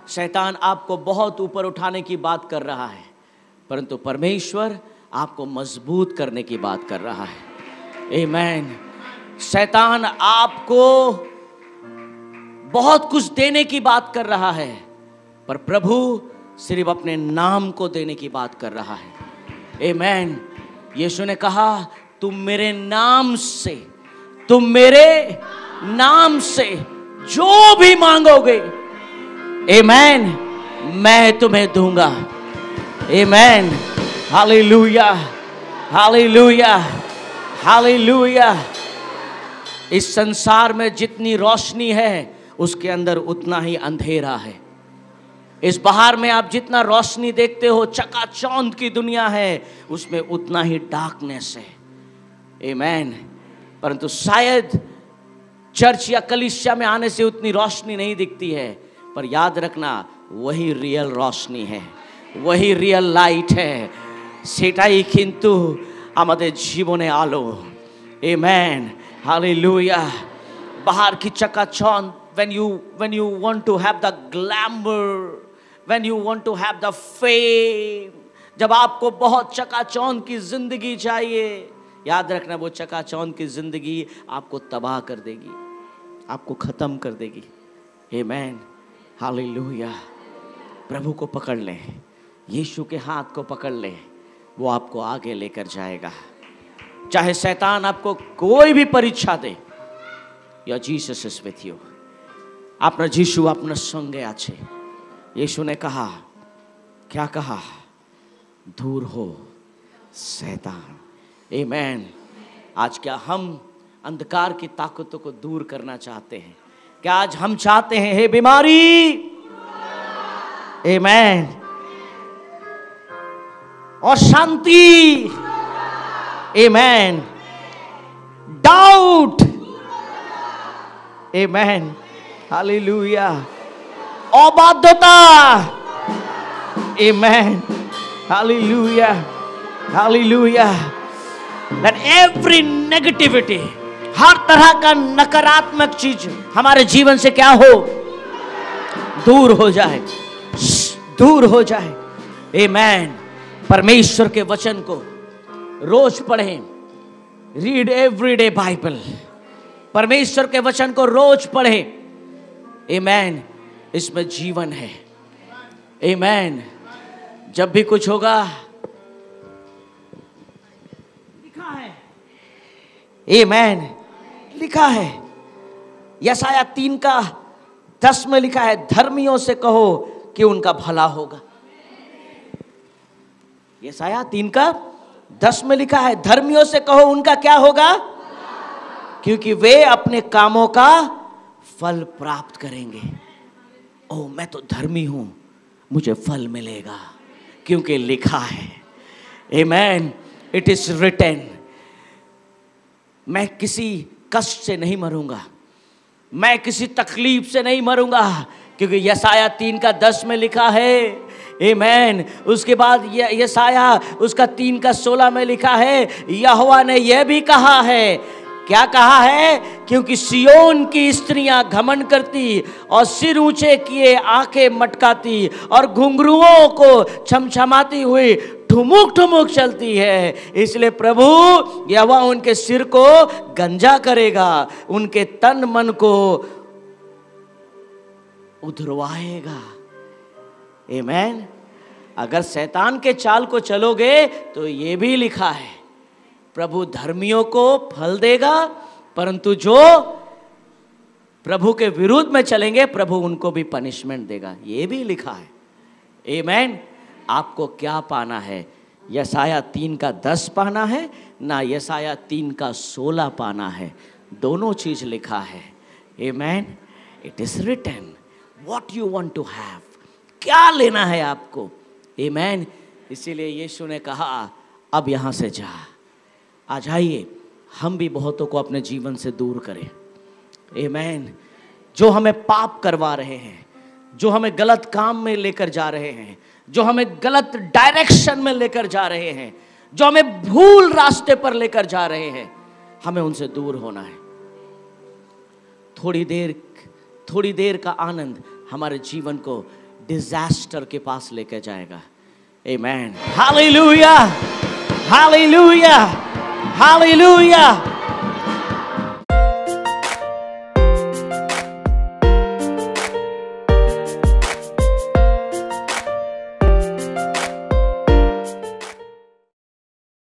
शैतान आपको बहुत ऊपर उठाने की बात कर रहा है, परंतु परमेश्वर आपको मजबूत करने की बात कर रहा है। आमीन। शैतान आपको बहुत कुछ देने की बात कर रहा है, पर प्रभु सिर्फ अपने नाम को देने की बात कर रहा है। आमीन। यीशु ने कहा, तुम मेरे नाम से, तुम मेरे नाम से जो भी मांगोगे, आमीन, मैं तुम्हें दूंगा। आमीन। Hallelujah, hallelujah, hallelujah. इस संसार में जितनी रोशनी है उसके अंदर उतना ही अंधेरा है। इस बाहर में आप जितना रोशनी देखते हो, चकाचौंध की दुनिया है, उसमें उतना ही डार्कनेस है। आमीन। परंतु शायद चर्च या कलीसिया में आने से उतनी रोशनी नहीं दिखती है, पर याद रखना वही रियल रोशनी है, वही रियल लाइट है। সেটাই কিন্তু আমাদের জীবনে আলো। আমেন। হালেলুয়া। बाहर की चकाचौंध, when you want to have the glamour, when you want to have the fame, जब आपको बहुत चकाचौंध की जिंदगी चाहिए, याद रखना वो चकाचौंध की जिंदगी आपको तबाह कर देगी, आपको खत्म कर देगी। आमेन। हालेलुया। प्रभु को पकड़ ले, यीशु के हाथ को पकड़ ले, वो आपको आगे लेकर जाएगा। चाहे शैतान आपको कोई भी परीक्षा दे, या जीसस इज विथ यू। आपना जीशु आपना संगे आछे। यीशु ने कहा, क्या कहा? दूर हो शैतान। आमेन। आज क्या हम अंधकार की ताकतों को दूर करना चाहते हैं? क्या आज हम चाहते हैं, हे बीमारी, आमेन, और शांति, आमेन, डाउट, आमेन, हालेलुया, अबाध्यता, amen, hallelujah, hallelujah. That every negativity, हर तरह का नकारात्मक चीज हमारे जीवन से क्या हो? दूर हो जाए, दूर हो जाए। आमेन। परमेश्वर के वचन को रोज पढ़ें। Read everyday Bible. परमेश्वर के वचन को रोज पढ़ें। आमेन। इसमें जीवन है। आमेन। जब भी कुछ होगा, लिखा है, आमेन, लिखा है। यशायाह 3:10 में लिखा है, धर्मियों से कहो कि उनका भला होगा। यशायाह 3:10 में लिखा है, धर्मियों से कहो उनका क्या होगा? क्योंकि वे अपने कामों का फल प्राप्त करेंगे। ओह, मैं तो धर्मी हूं, मुझे फल मिलेगा, क्योंकि लिखा है। आमेन। It is written. मैं किसी कष्ट से नहीं मरूंगा, मैं किसी तकलीफ से नहीं मरूंगा, क्योंकि यशायाह 3:10 में लिखा है। आमेन। उसके बाद यशायाह उसका 3:16 में लिखा है, यहोवा ने यह भी कहा है। क्या कहा है? क्योंकि सियोन की स्त्रियां घमंड करती और सिर ऊंचे किए आंखें मटकाती और घुंघरुओं को छमछमाती हुई ठुमुक ठुमुक चलती है, इसलिए प्रभु यहोवा उनके सिर को गंजा करेगा, उनके तन मन को उधरवाएगा। आमेन। अगर शैतान के चाल को चलोगे तो ये भी लिखा है, प्रभु धर्मियों को फल देगा, परंतु जो प्रभु के विरुद्ध में चलेंगे प्रभु उनको भी पनिशमेंट देगा। ये भी लिखा है। आमेन। आपको क्या पाना है? यशायाह 3:10 पाना है ना यशायाह 3:16 पाना है? दोनों चीज लिखा है। Amen. It is written what you want to have. क्या लेना है आपको? आमेन। इसीलिए यीशु ने कहा, अब यहां से जा। आज आइए हम भी बहुतों को अपने जीवन से दूर करें। आमीन। जो हमें पाप करवा रहे हैं, जो हमें गलत काम में लेकर जा रहे हैं, जो हमें गलत डायरेक्शन में लेकर जा रहे हैं, जो हमें भूल रास्ते पर लेकर जा रहे हैं, हमें उनसे दूर होना है। थोड़ी देर का आनंद हमारे जीवन को डिजास्टर के पास लेकर जाएगा। आमीन। Hallelujah, hallelujah, hallelujah.